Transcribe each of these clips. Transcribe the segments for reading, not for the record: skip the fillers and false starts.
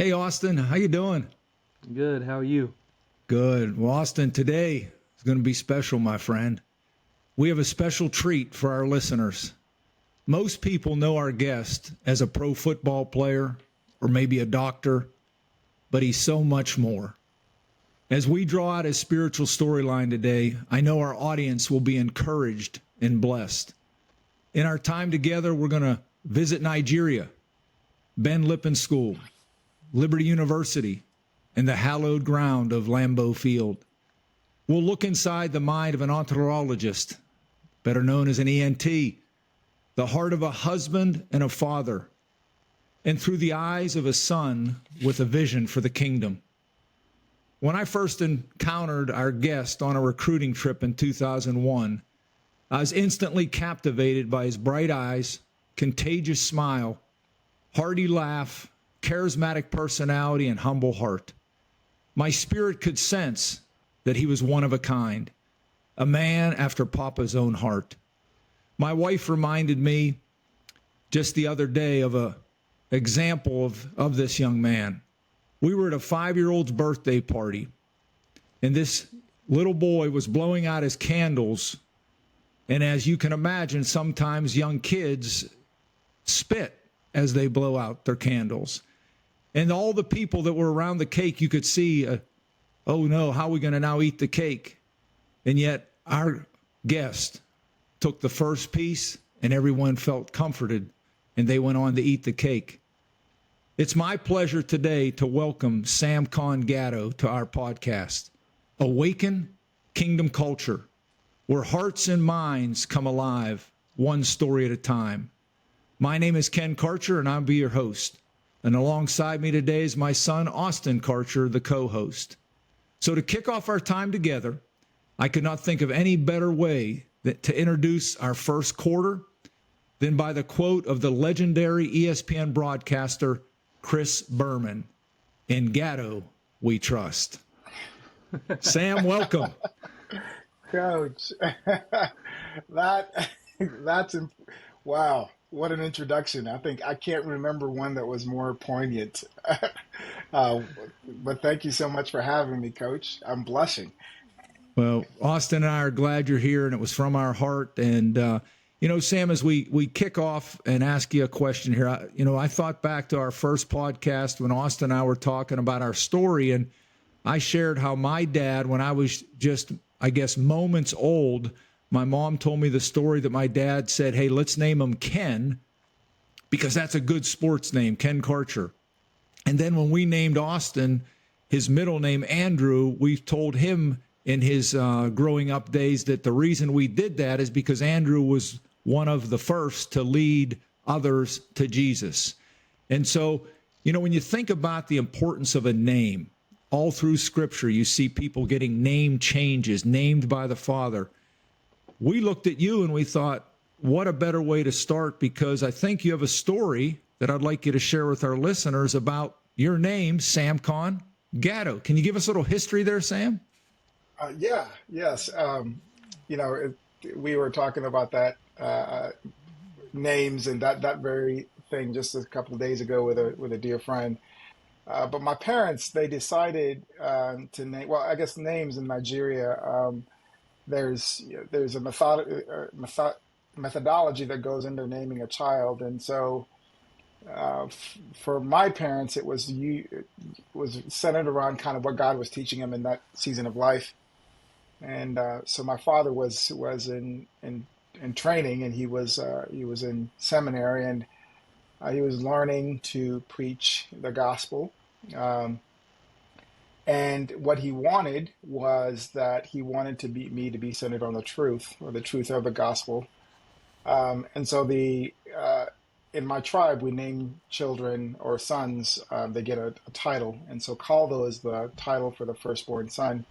Hey, Austin, how you doing? Good. How are you? Good. Well, Austin, today is going to be special, my friend. We have a special treat for our listeners. Most people know our guest as a pro football player or maybe a doctor, but he's so much more. As we draw out his spiritual storyline today, I know our audience will be encouraged and blessed. In our time together, we're going to visit Nigeria, Ben Lippen School, Liberty University, and the hallowed ground of Lambeau Field. We'll look inside the mind of an otologist, better known as an ENT, the heart of a husband and a father, and through the eyes of a son with a vision for the kingdom. When I first encountered our guest on a recruiting trip in 2001, I was instantly captivated by his bright eyes, contagious smile, hearty laugh, charismatic personality, and humble heart. My spirit could sense that he was one of a kind, a man after Papa's own heart. My wife reminded me just the other day of an example of this young man. We were at a 5-year-old's birthday party, and this little boy was blowing out his candles. And as you can imagine, sometimes young kids spit as they blow out their candles. And all the people that were around the cake, you could see, oh no, how are we going to now eat the cake? And yet our guest took the first piece and everyone felt comforted and they went on to eat the cake. It's my pleasure today to welcome Samkon Gado to our podcast, Awaken Kingdom Culture, where hearts and minds come alive, one story at a time. My name is Ken Karcher, and I'll be your host. And alongside me today is my son, Austin Karcher, the co-host. So to kick off our time together, I could not think of any better way to introduce our first quarter than by the quote of the legendary ESPN broadcaster, Chris Berman, "In Gado, we trust." Sam, welcome. Coach, that's wow. What an introduction. I can't remember one that was more poignant. But thank you so much for having me, Coach. I'm blushing. Well, Austin and I are glad you're here, and it was from our heart. And, Sam, as we kick off and ask you a question here, I thought back to our first podcast when Austin and I were talking about our story, and I shared how my dad, when I was just, I guess, moments old, my mom told me the story that my dad said, hey, let's name him Ken because that's a good sports name, Ken Karcher. And then when we named Austin, his middle name, Andrew, we told him in his growing up days that the reason we did that is because Andrew was one of the first to lead others to Jesus. And so, when you think about the importance of a name, all through Scripture, you see people getting name changes, named by the Father. We looked at you and we thought, what a better way to start, because I think you have a story that I'd like you to share with our listeners about your name, Samkon Gado. Can you give us a little history there, Sam? Yes. We were talking about that names and that very thing just a couple of days ago with a dear friend. But my parents, they decided to name. Well, I guess names in Nigeria. There's a methodology that goes into naming a child, and so for my parents, it was centered around kind of what God was teaching them in that season of life. And so my father was in training, and he was in seminary, and he was learning to preach the gospel. And what he wanted was that he wanted me to be centered on the truth, or the truth of the gospel. And so in my tribe, we name children or sons, they get a title. And so Caldo is the title for the firstborn son.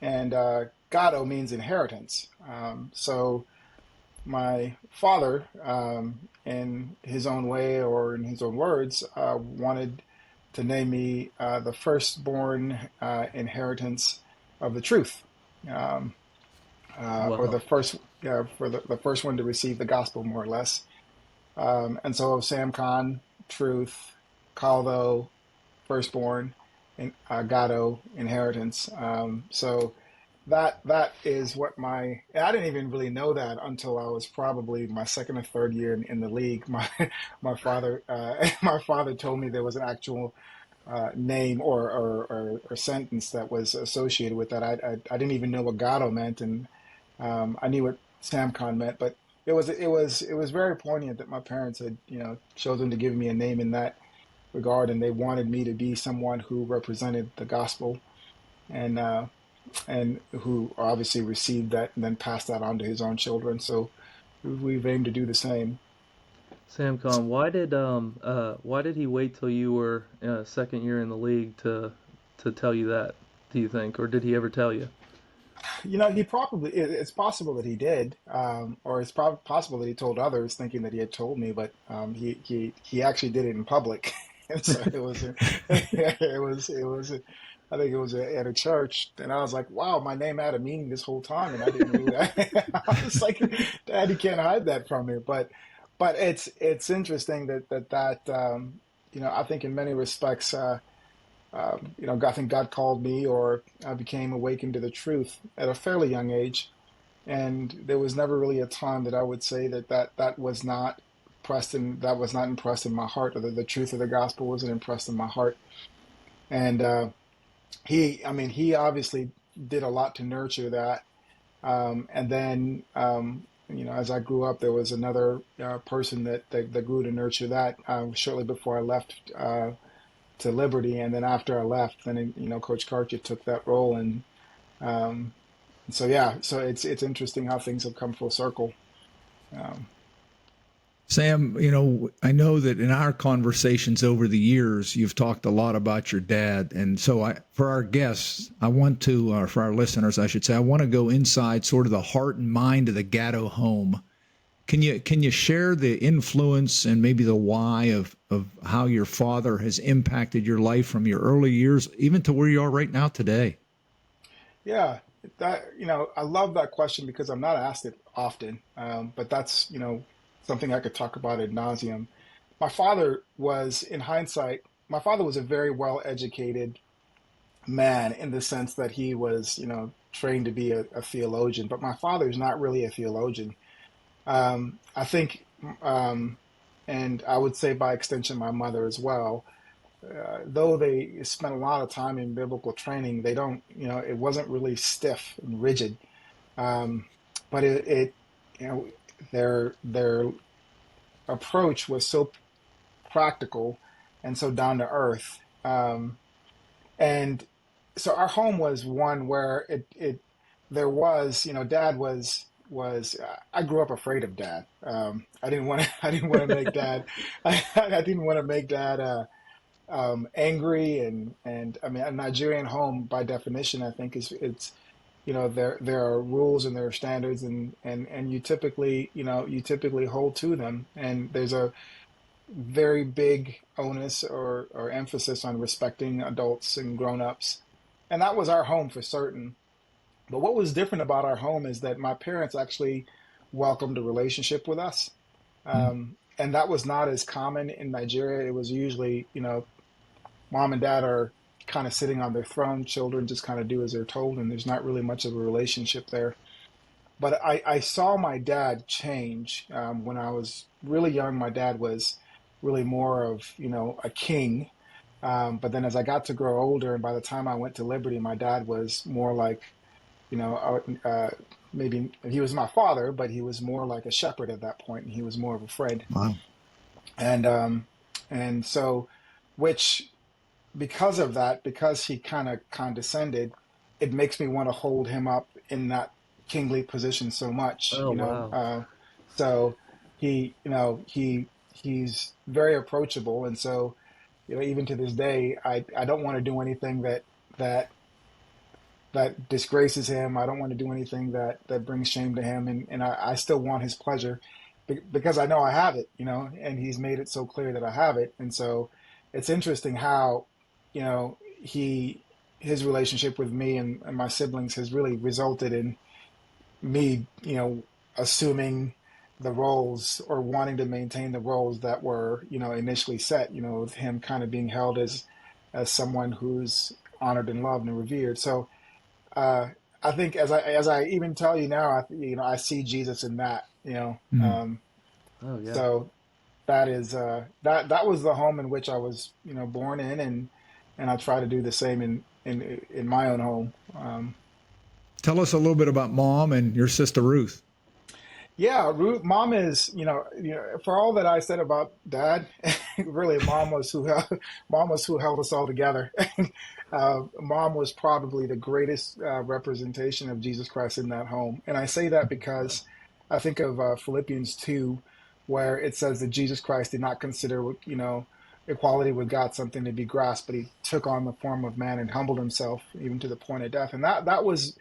And Gado means inheritance. So my father, in his own way or in his own words, wanted to name me the firstborn inheritance of the truth, or the first, for the first one to receive the gospel, more or less. And so Samkon, truth, Caldo, firstborn in Gado inheritance. So that is what and I didn't even really know that until I was probably my second or third year in the league. My father my father told me there was an actual name or sentence that was associated with that. I didn't even know what Gado meant, and I knew what Samkon meant, but it was very poignant that my parents had chosen to give me a name in that regard, and they wanted me to be someone who represented the gospel and who obviously received that and then passed that on to his own children. So we've aimed to do the same. Samcon, why did he wait till you were second year in the league to tell you that? Do you think, or did he ever tell you? He probably, it's possible that he did, or it's possible that he told others thinking that he had told me, but he actually did it in public. And so I think it was at a church, and I was like, wow, my name had a meaning this whole time, and I didn't really, I was like, Dad, you can't hide that from me. But it's interesting that I think in many respects, I think God called me, or I became awakened to the truth at a fairly young age. And there was never really a time that I would say that was not that was not impressed in my heart, or the truth of the gospel wasn't impressed in my heart. And he obviously did a lot to nurture that. And then, as I grew up, there was another person that grew to nurture that shortly before I left to Liberty, and then after I left, then Coach Karcher took that role, um, and so yeah, so it's interesting how things have come full circle. Um, Sam, I know that in our conversations over the years, you've talked a lot about your dad. And so for our guests, I want to, or for our listeners, I should say, I want to go inside sort of the heart and mind of the Gatto home. Can you share the influence and maybe the why of how your father has impacted your life from your early years, even to where you are right now today? yeah, I love that question because I'm not asked it often, but that's something I could talk about ad nauseum. My father was, in hindsight, my father was a very well educated man in the sense that he was, trained to be a theologian, but my father is not really a theologian. I think, um, and I would say by extension, my mother as well, though they spent a lot of time in biblical training, they don't, it wasn't really stiff and rigid. Um, but it, you know, their approach was so practical and so down to earth. And so our home was one where there was, dad I grew up afraid of dad. I didn't want to, I didn't want to make dad, I didn't want to make dad, angry. And I mean, a Nigerian home by definition, I think it's, there are rules and there are standards, and you typically hold to them. And there's a very big onus or emphasis on respecting adults and grown-ups. And that was our home for certain. But what was different about our home is that my parents actually welcomed a relationship with us. And that was not as common in Nigeria. It was usually, mom and dad are kind of sitting on their throne. Children just kind of do as they're told, and there's not really much of a relationship there. But I saw my dad change when I was really young. My dad was really more of, a king. But then as I got to grow older, and by the time I went to Liberty, my dad was more like, you know, maybe he was my father, but he was more like a shepherd at that point, and he was more of a friend. Wow. And so, which because of that, because he kind of condescended, it makes me want to hold him up in that kingly position so much, Oh wow. So he's very approachable, and so even to this day, I don't want to do anything that that disgraces him. I don't want to do anything that brings shame to him, and I still want his pleasure because I know I have it, and he's made it so clear that I have it. And so it's interesting how, his relationship with me and my siblings has really resulted in me, assuming the roles or wanting to maintain the roles that were, initially set, with him kind of being held as someone who's honored and loved and revered. So uh, I think as I even tell you now, I see Jesus in that. Mm. Oh yeah. So that is that was the home in which I was born in, and I try to do the same in my own home. Tell us a little bit about mom and your sister Ruth. Yeah, Mom is, for all that I said about Dad, really, Mom was who held us all together. Mom was probably the greatest representation of Jesus Christ in that home, and I say that because I think of Philippians 2, where it says that Jesus Christ did not consider, equality with God something to be grasped, but he took on the form of man and humbled himself even to the point of death, and that was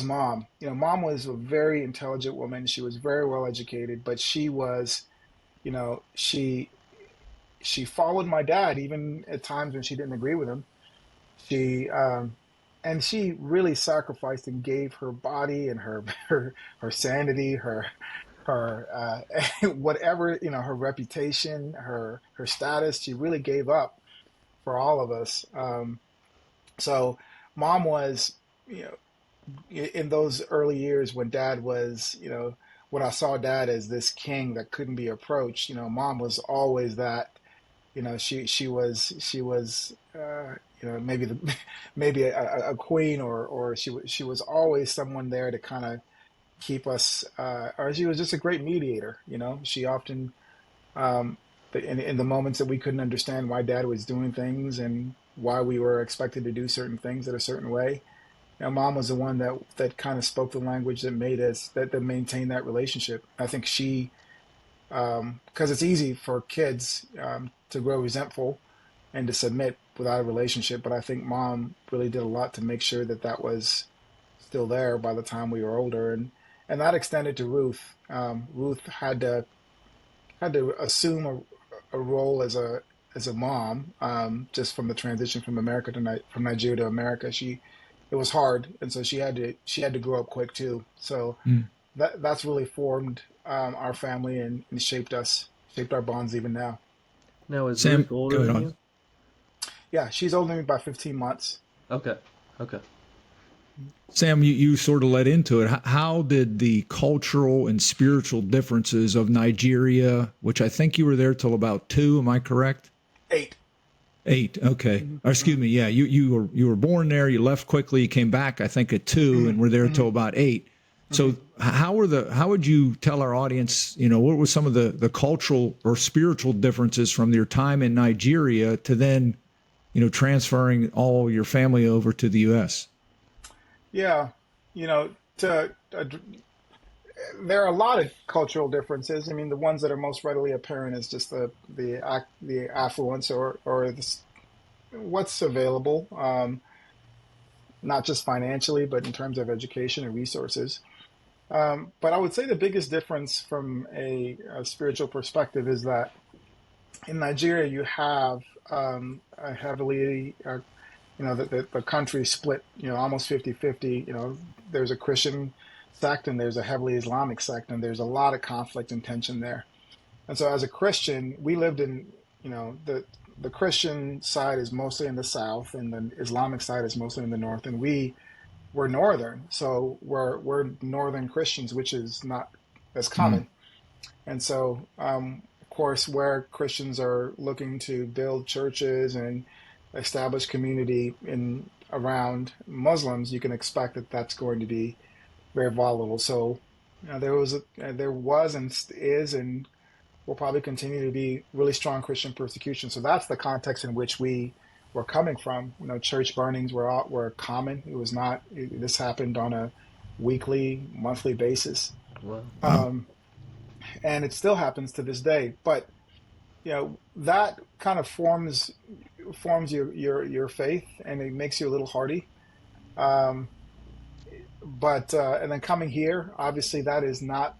Mom. Mom was a very intelligent woman. She was very well educated, but she was, she followed my dad even at times when she didn't agree with him. She and she really sacrificed and gave her body and her sanity, her whatever, her reputation, her status. She really gave up for all of us. So Mom was, you know, in those early years when dad was, when I saw dad as this king that couldn't be approached, mom was always that, she was maybe the maybe a queen, or she was always someone there to kind of keep us, or she was just a great mediator. She often, um, in the moments that we couldn't understand why dad was doing things and why we were expected to do certain things in a certain way, mom was the one that kind of spoke the language that made us that maintained that relationship. I think she, because it's easy for kids to grow resentful and to submit without a relationship, but I think mom really did a lot to make sure that that was still there by the time we were older, and that extended to Ruth. Ruth had to assume a role as a mom, just from the transition from from Nigeria to America. It was hard, and so she had to grow up quick too. So Mm. that's really formed our family, and shaped our bonds even now. Now is Sam, Ruth older go ahead than on. you? Yeah, she's older than me by 15 months. Okay. Okay. Sam, you sort of led into it. How did the cultural and spiritual differences of Nigeria, which I think you were there till about 2, am I correct? 8. 8. Okay. Hmm. Or excuse me. Yeah, you were born there. You left quickly. You came back, I think, at 2, Hmm. and were there Hmm. till about 8. Hmm. So how would you tell our audience? What were some of the cultural or spiritual differences from your time in Nigeria to then transferring all your family over to the U.S.? Yeah, to there are a lot of cultural differences. I mean, the ones that are most readily apparent is just the affluence, or what's available, not just financially, but in terms of education and resources. But I would say the biggest difference from a spiritual perspective is that in Nigeria you have a heavily, the country split, almost 50-50. There's a Christian sect and there's a heavily Islamic sect, and there's a lot of conflict and tension there. And so as a Christian, we lived in, the Christian side is mostly in the south and the Islamic side is mostly in the north. And we're northern, so we're northern Christians, which is not as Mm. common. And so, of course, where Christians are looking to build churches and establish community in around Muslims, you can expect that that's going to be very volatile. So, there was and is and will probably continue to be really strong Christian persecution. So that's the context in which we were coming from. Church burnings were common. It was not. This happened on a weekly, monthly basis. Well. Wow. Um, and it still happens to this day. But that kind of forms your faith, and it makes you a little hardy. Um, but and then coming here, obviously, that is not.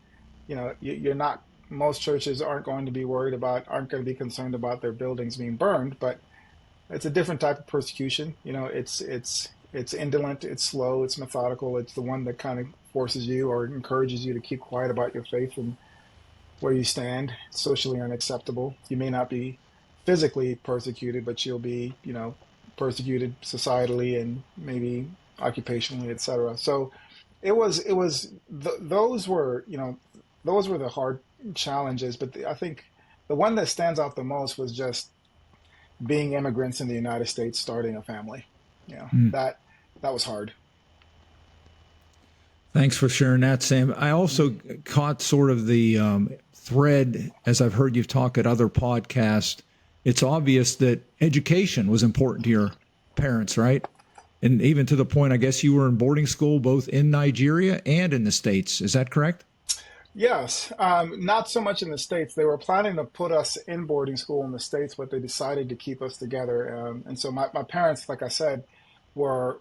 You're not. Most churches aren't going to be concerned about their buildings being burned, but it's a different type of persecution. It's indolent, it's slow, it's methodical. It's the one that kind of forces you or encourages you to keep quiet about your faith and where you stand. It's socially unacceptable. You may not be physically persecuted, but you'll be, persecuted societally and maybe occupationally, etc. So those were, those were the hard challenges. But I think the one that stands out the most was just being immigrants in the United States, starting a family. Mm. That was hard. Thanks for sharing that, Sam. I also caught sort of the thread as I've heard you talk at other podcasts. It's obvious that education was important to your parents, right? And even to the point, I guess you were in boarding school both in Nigeria and in the States. Is that correct? Yes, not so much in the States. They were planning to put us in boarding school in the States, but they decided to keep us together. And so my parents, like I said, were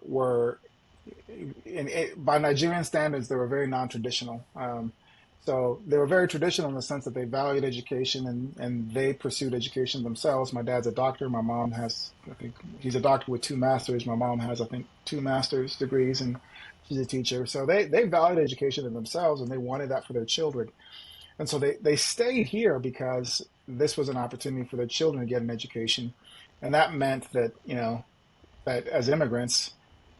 by Nigerian standards, they were very non-traditional. So they were very traditional in the sense that they valued education and they pursued education themselves. My dad's a doctor. My mom has, I think, he's a doctor with two masters. My mom has, I think, two master's degrees, and she's a teacher. So they valued education in themselves and they wanted that for their children. And so they stayed here because this was an opportunity for their children to get an education. And that meant that, that as immigrants,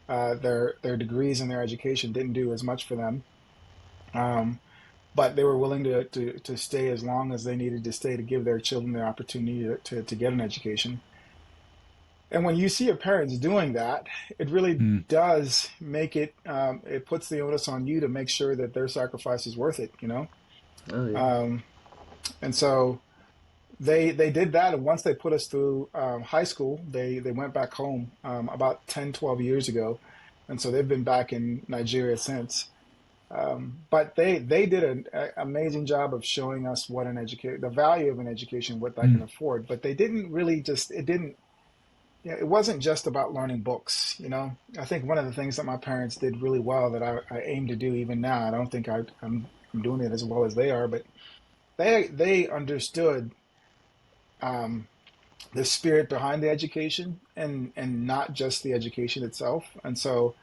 their degrees and their education didn't do as much for them. Um, but they were willing to stay as long as they needed to stay to give their children the opportunity to get an education. And when you see your parents doing that, it really Mm. does make it, it puts the onus on you to make sure that their sacrifice is worth it. Oh yeah. Um, and so they did that. And once they put us through high school, they went back home about 10, 12 years ago. And so they've been back in Nigeria since. But they did an amazing job of showing us what the value of an education, what that can Mm. afford. But they didn't really it wasn't just about learning books. I think one of the things that my parents did really well that I aim to do even now, I don't think I'm doing it as well as they are, but they understood um, the spirit behind the education and not just the education itself. And so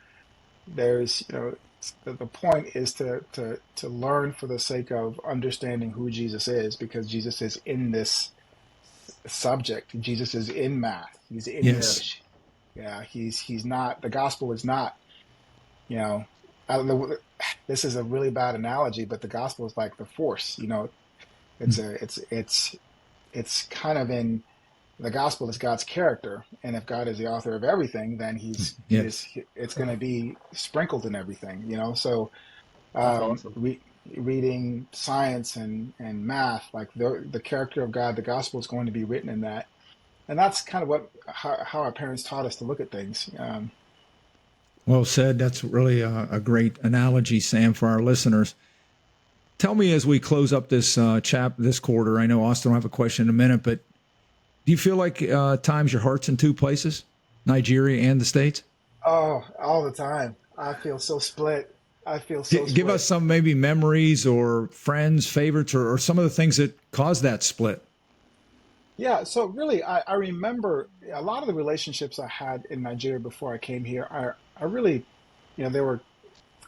there's, the point is to learn for the sake of understanding who Jesus is, because Jesus is in this subject. Jesus is in math. He's in Yes. English. Yeah, he's not. The gospel is not. You know, I don't know. This is a really bad analogy, but the gospel is like the force. It's Mm. a it's kind of in the gospel is God's character, and if God is the author of everything, then Yes. it's going to be sprinkled in everything. So That's awesome. reading science and math, like the character of God, the gospel is going to be written in that. And that's kind of how our parents taught us to look at things. Well said. That's really a great analogy, Sam, for our listeners. Tell me as we close up this quarter. I know Austin will have a question in a minute, but do you feel like times your heart's in two places, Nigeria and the States? Oh, all the time. I feel so split. I feel so Give us split. some maybe memories or friends, favorites, or some of the things that caused that split. Yeah, so really, I remember a lot of the relationships I had in Nigeria before I came here are really, they were,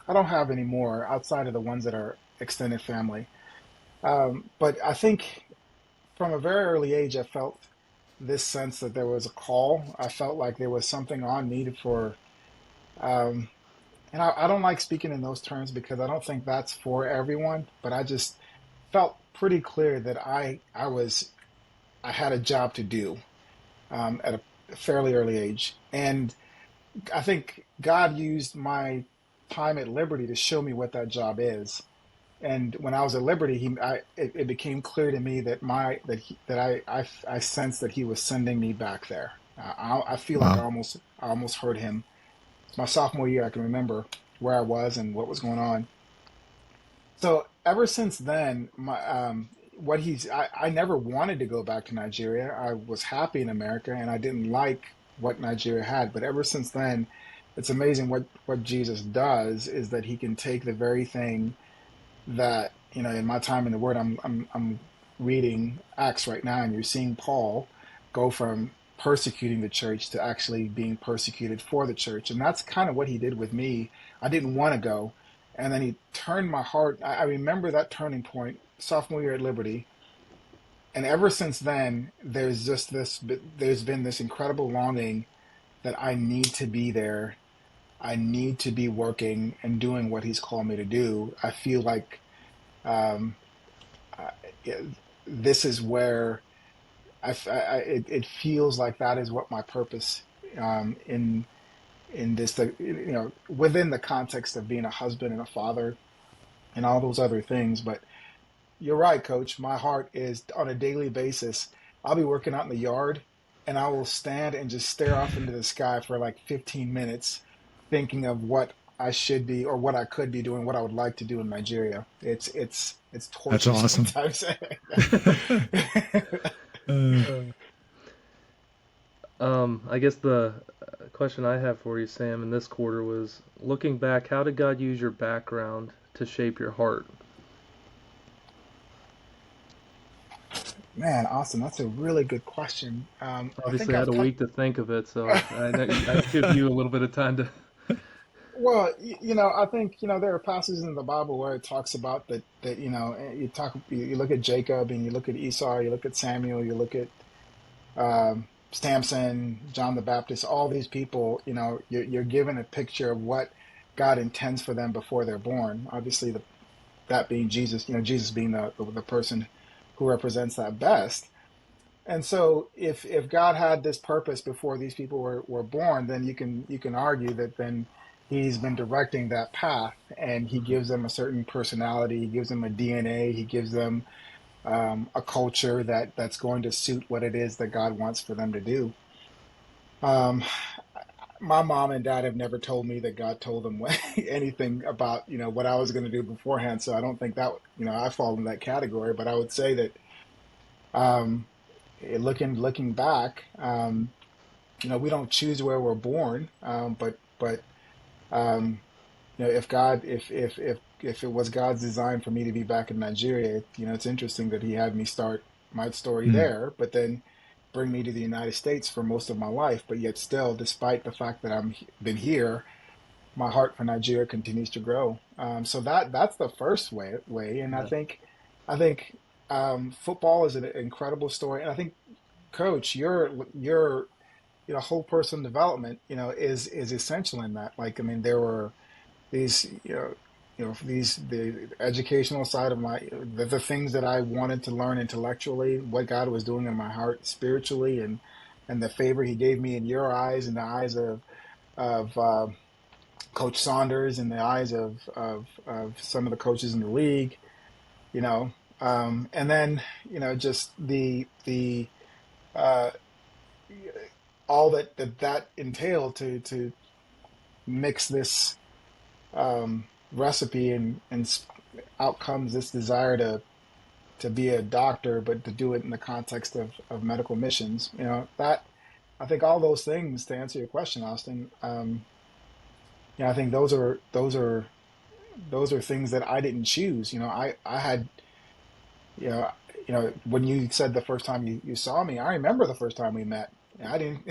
I don't have any more outside of the ones that are extended family. But I think from a very early age, I felt this sense that there was a call. I felt like there was something on me um, and I don't like speaking in those terms because I don't think that's for everyone, but I just felt pretty clear that I had a job to do at a fairly early age. And I think God used my time at Liberty to show me what that job is. And when I was at Liberty, it became clear to me that I sensed that He was sending me back there. I feel like Wow. I almost heard Him. It's my sophomore year. I can remember where I was and what was going on. So ever since then, I never wanted to go back to Nigeria. I was happy in America and I didn't like what Nigeria had. But ever since then, it's amazing what Jesus does is that He can take the very thing that, in my time in the Word, I'm reading Acts right now, and you're seeing Paul go from persecuting the church to actually being persecuted for the church. And that's kind of what He did with me. I didn't want to go. And then He turned my heart. I remember that turning point, sophomore year at Liberty. And ever since then, there's been this incredible longing that I need to be there. I need to be working and doing what he's called me to do. I feel like um, I, this is where it feels like that is what my purpose in this, within the context of being a husband and a father and all those other things. But you're right, coach. My heart is on a daily basis. I'll be working out in the yard and I will stand and just stare off into the sky for like 15 minutes, thinking of what I should be or what I could be doing, what I would like to do in Nigeria. It's That's torture awesome. sometimes. Uh, Uh, I guess the question I have for you, Sam, in this quarter was looking back, how did God use your background to shape your heart? Man, Austin, that's a really good question. I think Obviously, I had I've a touched. week to think of it, so I give you a little bit of time to. Well, I think, there are passages in the Bible where it talks about that, you look at Jacob and you look at Esau, you look at Samuel, you look at Samson, John the Baptist, all these people, you're given a picture of what God intends for them before they're born. Obviously, that being Jesus, Jesus being the person who represents that best. And so if God had this purpose before these people were born, then you can argue that then he's been directing that path and he gives them a certain personality, he gives them a DNA, he gives them a culture that's going to suit what it is that God wants for them to do. Um, my mom and dad have never told me that God told them anything about, what I was going to do beforehand. So I don't think that, I fall in that category, but I would say that, um, looking back, we don't choose where we're born, but um, if it was God's design for me to be back in Nigeria, it's interesting that He had me start my story hmm. there, but then bring me to the United States for most of my life. But yet, still, despite the fact that been here, my heart for Nigeria continues to grow. So that's the first way, and I Yeah, think I think football is an incredible story, and I think coach, your whole person development, is essential in that. Like, I mean, there were these, these the educational side of the things that I wanted to learn intellectually, what God was doing in my heart spiritually, and the favor He gave me in your eyes, in the eyes of Coach Saunders, in the eyes of some of the coaches in the league, you know, and then just the uh, all that entailed to mix this recipe and out comes this desire to be a doctor, but to do it in the context of medical missions. That I think all those things, to answer your question, Austin. I think those are things that I didn't choose. I had you know when you said the first time you saw me, I remember the first time we met. I didn't,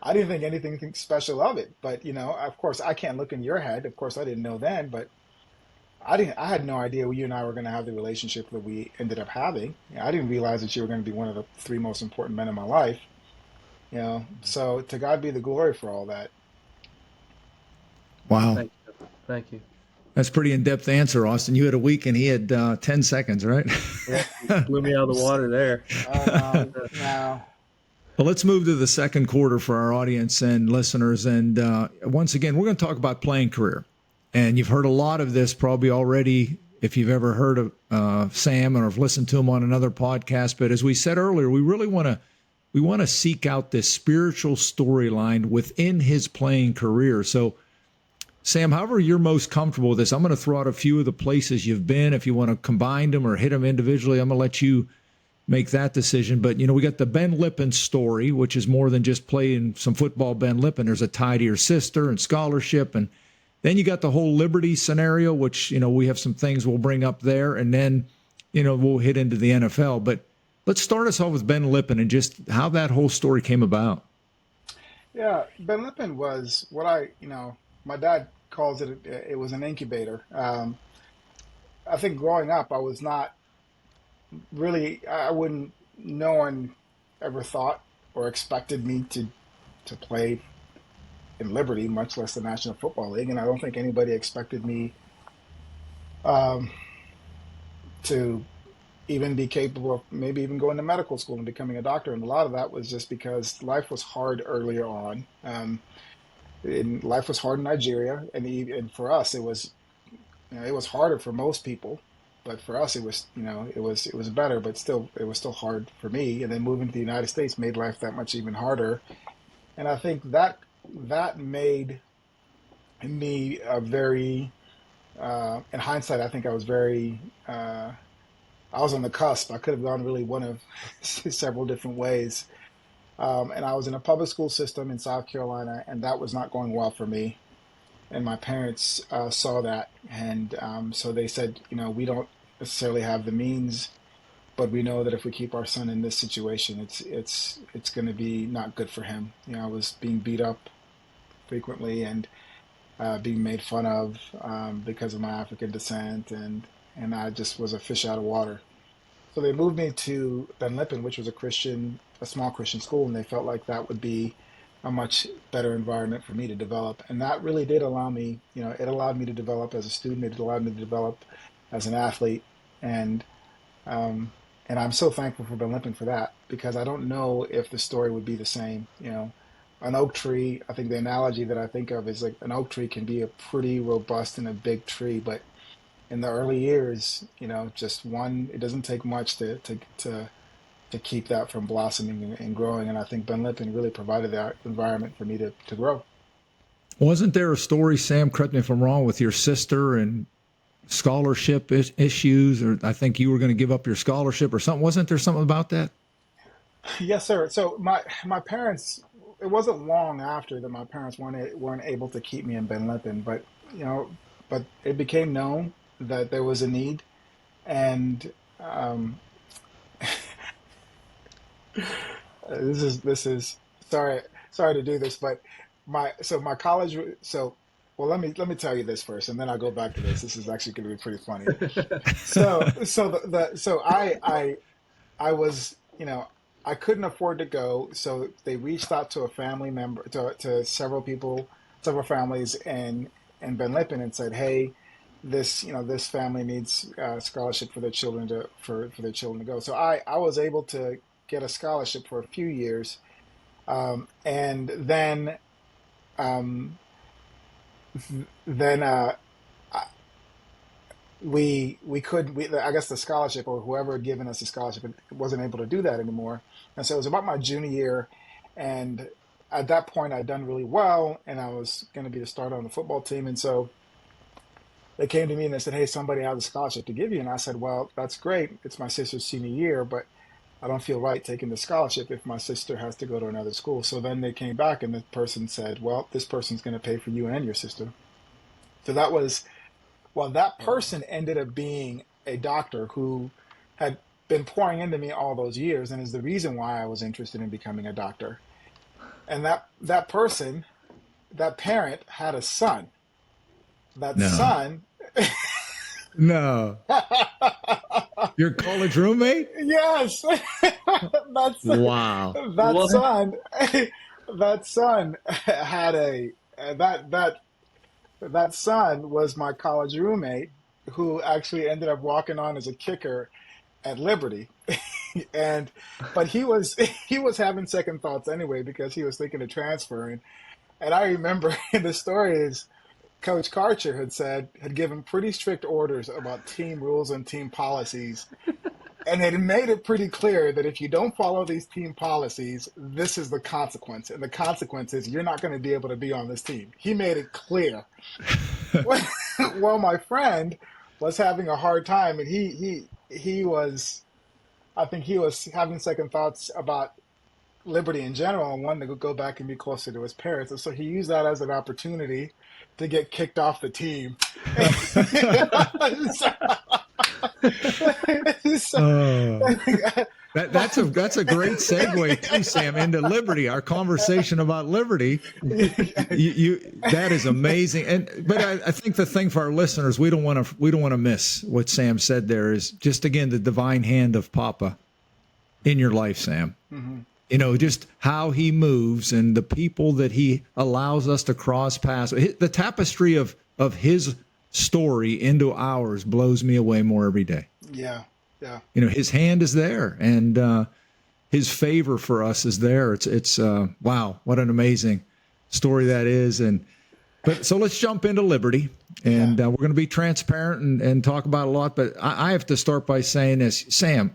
I didn't think anything special of it, but of course, I can't look in your head. Of course, I didn't know then, but I had no idea you and I were going to have the relationship that we ended up having. I didn't realize that you were going to be one of the three most important men in my life. So to God be the glory for all that. Wow. thank you, thank you. That's a pretty in-depth answer, Austin. You had a week and he had 10 seconds, right? Yeah, you blew me out of the water there. No, no. Well, let's move to the second quarter for our audience and listeners. And once again, we're going to talk about playing career. And you've heard a lot of this probably already if you've ever heard of Sam or have listened to him on another podcast. But as we said earlier, we want to seek out this spiritual storyline within his playing career. So, Sam, however you're most comfortable with this, I'm going to throw out a few of the places you've been. If you want to combine them or hit them individually, I'm going to let you make that decision. But, we got the Ben Lippen story, which is more than just playing some football, Ben Lippen. There's a tie to your sister and scholarship. And then you got the whole Liberty scenario, which, we have some things we'll bring up there. And then, we'll hit into the NFL. But let's start us off with Ben Lippen and just how that whole story came about. Yeah, Ben Lippen was what my dad calls it was an incubator. I think growing up, I was not really, I wouldn't, no one ever thought or expected me to play in Liberty, much less the National Football League. And I don't think anybody expected me um, to even be capable of maybe even going to medical school and becoming a doctor. And a lot of that was just because life was hard earlier on. And life was hard in Nigeria, and for us, it was, it was harder for most people, but for us, it was, it was better, but still, it was still hard for me. And then moving to the United States made life that much even harder. And I think that made me a very, in hindsight, I think I was very, I was on the cusp. I could have gone really one of several different ways. And I was in a public school system in South Carolina, and that was not going well for me. And my parents saw that, and so they said, we don't necessarily have the means, but we know that if we keep our son in this situation, it's going to be not good for him. I was being beat up frequently and being made fun of because of my African descent, and I just was a fish out of water. So they moved me to Ben Lippen, which was a small Christian school, and they felt like that would be a much better environment for me to develop. And that really did allow me, it allowed me to develop as a student. It allowed me to develop as an athlete. And um, and I'm so thankful for Ben Lippen for that, because I don't know if the story would be the same. An oak tree, I think the analogy that I think of is like an oak tree can be a pretty robust and a big tree, but in the early years, just one, it doesn't take much to keep that from blossoming and growing. And I think Ben Lippen really provided that environment for me to grow. Wasn't there a story, Sam, correct me if I'm wrong, with your sister and scholarship issues, or I think you were going to give up your scholarship or something? Wasn't there something about that? Yes, sir. So my parents, it wasn't long after that my parents weren't able to keep me in Ben Lippen, you know, but it became known that there was a need, and this is sorry to do this, but my college well, let me tell you this first, and then I'll go back to this. This is actually going to be pretty funny. So I was, I couldn't afford to go, so they reached out to a family member, to several people, several families in Ben Lippen, and said, "Hey, this family needs scholarship for their children for their children to go." So I was able to get a scholarship for a few years, and um, then we couldn't I guess the scholarship, or whoever had given us the scholarship, wasn't able to do that anymore. And so it was about my junior year, and at that point I'd done really well, and I was going to be the starter on the football team. And so they came to me and they said, "Hey, somebody has a scholarship to give you." And I said, "Well, that's great, it's my sister's senior year, but I don't feel right taking the scholarship if my sister has to go to another school." So then they came back, and the person said, "Well, this person's going to pay for you and your sister." So that was, well, that person ended up being a doctor who had been pouring into me all those years, and is the reason why I was interested in becoming a doctor. And that person, that parent, had a son. That No. son, No. Your college roommate? yes, that's Wow. that What? son, that son had that son was my college roommate, who actually ended up walking on as a kicker at Liberty. and but he was having second thoughts anyway, because he was thinking of transferring. And I remember the story is, Coach Karcher had given pretty strict orders about team rules and team policies, and had made it pretty clear that if you don't follow these team policies, this is the consequence. And the consequence is you're not going to be able to be on this team. He made it clear. Well, my friend was having a hard time, and he was, I think he was having second thoughts about Liberty in general, and wanted to go back and be closer to his parents. And so he used that as an opportunity to get kicked off the team. So, Oh, that's a great segue too, Sam, into liberty. Our conversation about liberty. That is amazing. But I think the thing for our listeners, we don't want to miss what Sam said there is just again the divine hand of Papa in your life, Sam. mhm. Just how he moves and the people that he allows us to cross paths. The tapestry of his story into ours blows me away more every day. Yeah, yeah, His hand is there, and his favor for us is there. It's wow, what an amazing story that is. But so let's jump into liberty, yeah. and we're going to be transparent and talk about a lot. But I have to start by saying this, Sam.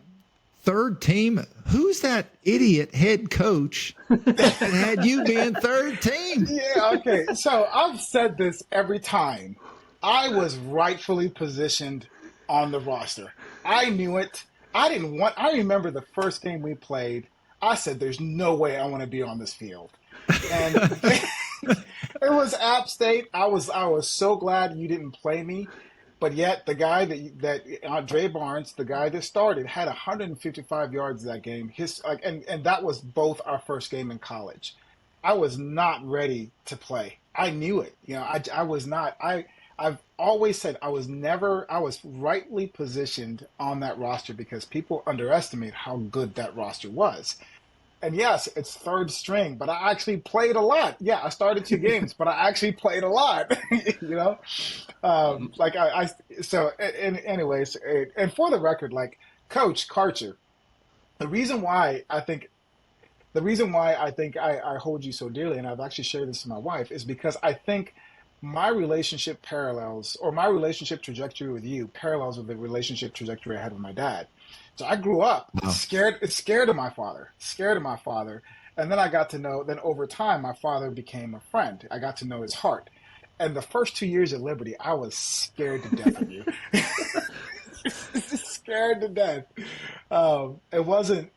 Third team, who's that idiot head coach that had you being third team? Yeah, okay. So I've said this every time. I was rightfully positioned on the roster. I knew it. I remember the first game we played. I said, there's no way I want to be on this field. And it was App State. I was so glad you didn't play me. But yet the guy that Dre Barnes, the guy that started, had 155 yards that game. And that was both our first game in college. I was not ready to play. I knew it. I was not. I've always said I was rightly positioned on that roster because people underestimate how good that roster was. And yes, it's third string, but I actually played a lot. Yeah, I started 2 games, but I actually played a lot. you know, like so. Anyways, and for the record, like Coach Karcher, the reason why I think I hold you so dearly, and I've actually shared this with my wife, is because I think my relationship parallels, or my relationship trajectory with you parallels with the relationship trajectory I had with my dad. So I grew up Wow. scared of my father. And then I got to know, then over time, my father became a friend. I got to know his heart. And the first 2 years at Liberty, I was scared to death of you. Scared to death. It wasn't,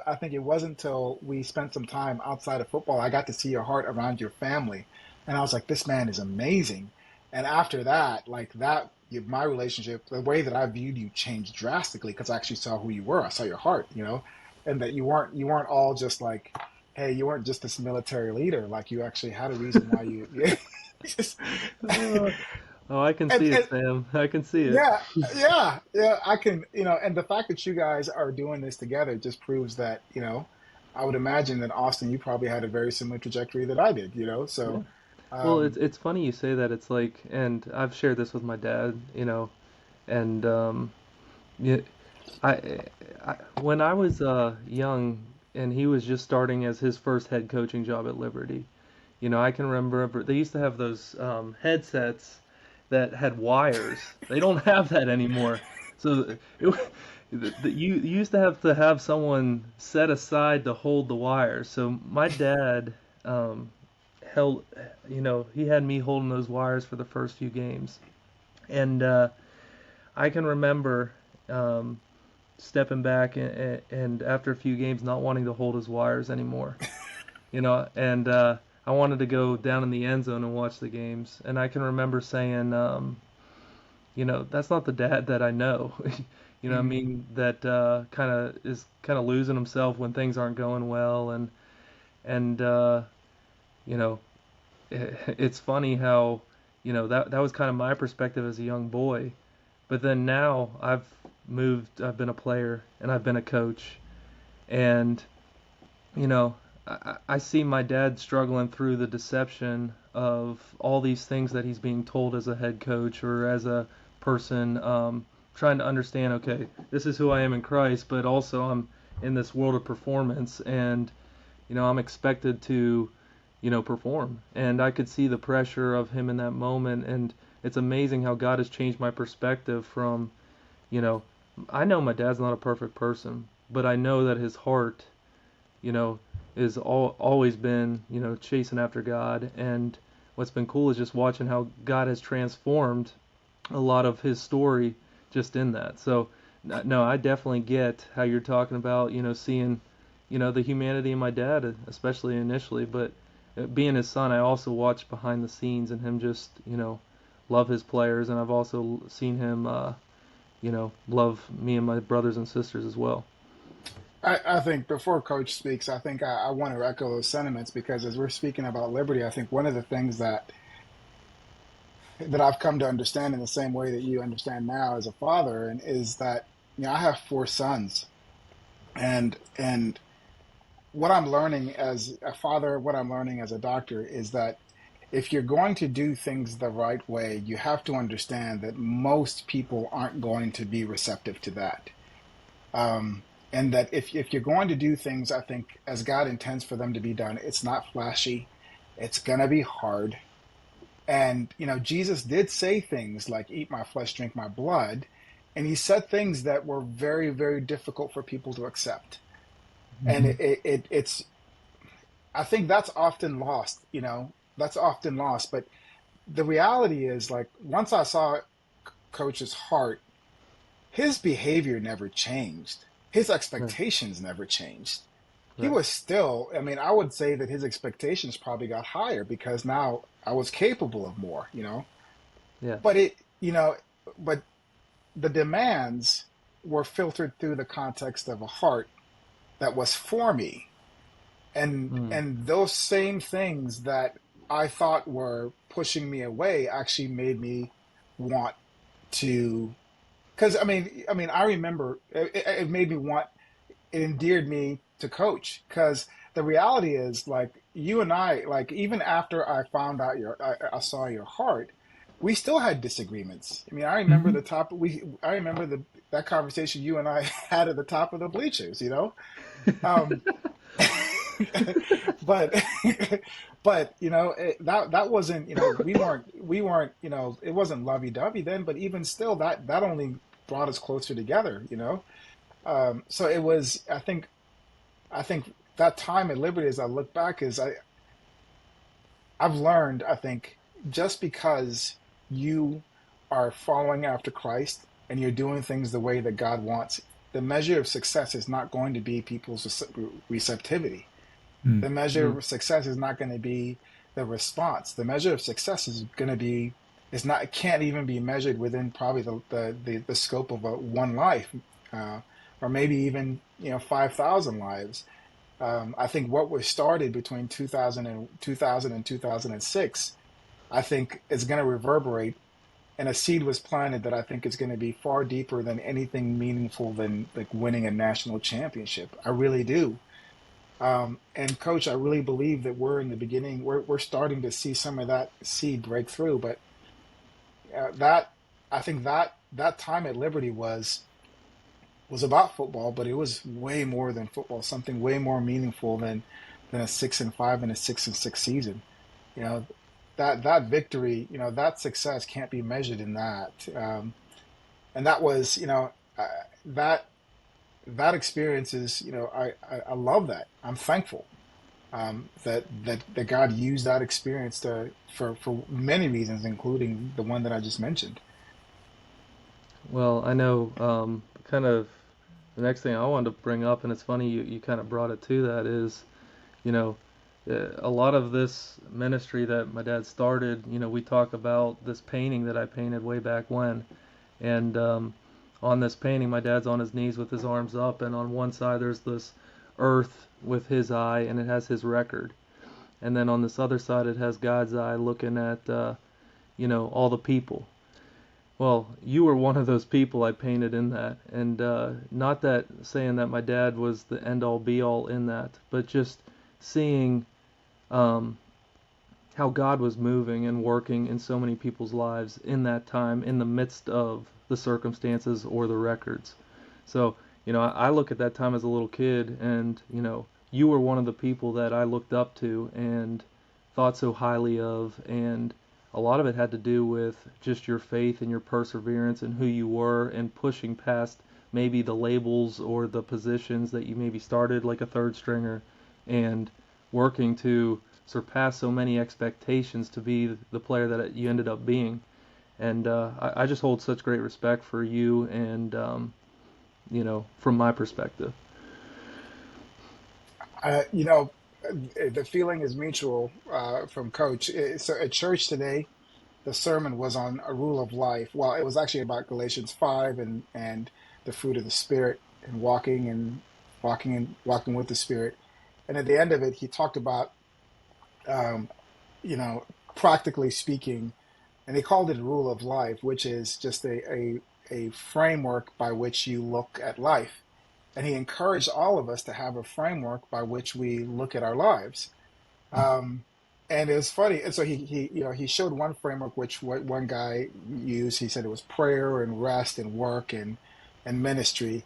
I think it wasn't until we spent some time outside of football, I got to see your heart around your family. And I was like, this man is amazing. And after that, like that, my relationship, the way that I viewed you changed drastically because I actually saw who you were. I saw your heart, and that you weren't all just like, hey, you weren't just this military leader. Like you actually had a reason why you, just, Oh, I can and, see it, and Sam. I can see it. yeah, yeah, I can, and the fact that you guys are doing this together just proves that, I would imagine that Austin, you probably had a very similar trajectory that I did, Yeah. so, Well, um, it's funny you say that. It's like, and I've shared this with my dad, and yeah, I, when I was young and he was just starting as his first head coaching job at Liberty, I can remember they used to have those headsets that had wires. They don't have that anymore. So you used to have someone set aside to hold the wires. So my dad held, he had me holding those wires for the first few games, and I can remember stepping back and after a few games not wanting to hold his wires anymore. And I wanted to go down in the end zone and watch the games. And I can remember saying, that's not the dad that I know. I mhm. mean, that kind of losing himself when things aren't going well, and you know, it's funny how, that was kind of my perspective as a young boy. But then now I've been a player and I've been a coach, and you know, I see my dad struggling through the deception of all these things that he's being told as a head coach or as a person, trying to understand, okay, this is who I am in Christ, but also I'm in this world of performance, and I'm expected to, perform. And I could see the pressure of him in that moment, and it's amazing how God has changed my perspective from, you know, I know my dad's not a perfect person, but I know that his heart, you know, is always been, chasing after God. And what's been cool is just watching how God has transformed a lot of his story just in that. So, no, I definitely get how you're talking about, seeing, the humanity in my dad, especially initially, but being his son, I also watched behind the scenes and him just, love his players. And I've also seen him, love me and my brothers and sisters as well. I think before Coach speaks, I think I want to echo those sentiments because as we're speaking about liberty, I think one of the things that I've come to understand in the same way that you understand now as a father, and is that I have four sons, and what I'm learning as a father, what I'm learning as a doctor, is that if you're going to do things the right way, you have to understand that most people aren't going to be receptive to that. And that if you're going to do things, I think, as God intends for them to be done, it's not flashy, it's going to be hard. And, Jesus did say things like, eat my flesh, drink my blood. And he said things that were very, very difficult for people to accept. And Mhm. it's, I think that's often lost, that's often lost. But the reality is, like, once I saw Coach's heart, his behavior never changed. His Right. expectations never changed. He Right. was still, I mean, I would say that his expectations probably got higher because now I was capable of more. Yeah. But but the demands were filtered through the context of a heart that was for me. Mm. And those same things that I thought were pushing me away actually made me want to, because I remember it made me want, it endeared me to Coach, because the reality is, like, you and I, like, even after I found out I saw your heart, we still had disagreements. I mean, Mhm. I remember that conversation you and I had at the top of the bleachers. Um, but but that wasn't, we weren't, it wasn't lovey-dovey then, but even still, that only brought us closer together. So it was, I think that time at Liberty, as I look back, is I've learned, I think, just because you are following after Christ and you're doing things the way that God wants, the measure of success is not going to be people's receptivity. Mm. The measure Mm. of success is not going to be the response. The measure of success is going to be, it's not, it can't even be measured within probably the scope of one life, uh, or maybe even 5,000 lives. I think what was started between 2000 and 2006, I think is going to reverberate, and a seed was planted that I think is going to be far deeper than anything meaningful than like winning a national championship. I really do. And Coach, I really believe that we're in the beginning. We're starting to see some of that seed break through. But that I think that time at Liberty was about football, but it was way more than football. Something way more meaningful than a 6-5 and a 6-6 season. You know that victory, that success can't be measured in that. And that was, that that experience is, I love that. I'm thankful, that God used that experience for many reasons, including the one that I just mentioned. Well, I know, kind of the next thing I wanted to bring up, and it's funny you kind of brought it to that, is, you know, a lot of this ministry that my dad started, we talk about this painting that I painted way back when. And on this painting, my dad's on his knees with his arms up, and on one side there's this earth with his eye, and it has his record. And then on this other side, it has God's eye looking at, all the people. Well, you were one of those people I painted in that, and not that saying that my dad was the end all be all in that, but just seeing um, how God was moving and working in so many people's lives in that time, in the midst of the circumstances or the records. So, I look at that time as a little kid, and you were one of the people that I looked up to and thought so highly of, and a lot of it had to do with just your faith and your perseverance and who you were and pushing past maybe the labels or the positions that you maybe started like a third stringer and working to surpass so many expectations to be the player that you ended up being. And I just hold such great respect for you and, from my perspective. You know, the feeling is mutual, from Coach. So at church today, the sermon was on a rule of life. Well, it was actually about Galatians 5 and the fruit of the Spirit and walking with the Spirit. And at the end of it, he talked about, um, you know, practically speaking, and he called it a rule of life, which is just a framework by which you look at life. And he encouraged all of us to have a framework by which we look at our lives. Um, and it was funny. And so he showed one framework, which one guy used. He said it was prayer and rest and work and ministry.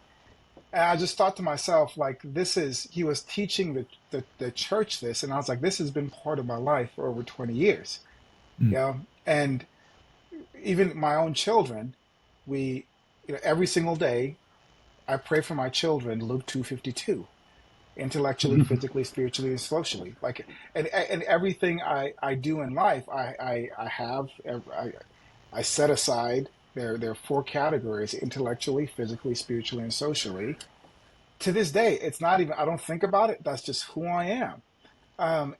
And I just thought to myself, like, he was teaching the church this. And I was like, this has been part of my life for over 20 years. Mm. You know, and even my own children, we, every single day, I pray for my children, Luke 2:52, intellectually, physically, spiritually, and socially. Like, and everything I do in life, I set aside. There are four categories: intellectually, physically, spiritually, and socially. To this day, it's not even. I don't think about it. That's just who I am.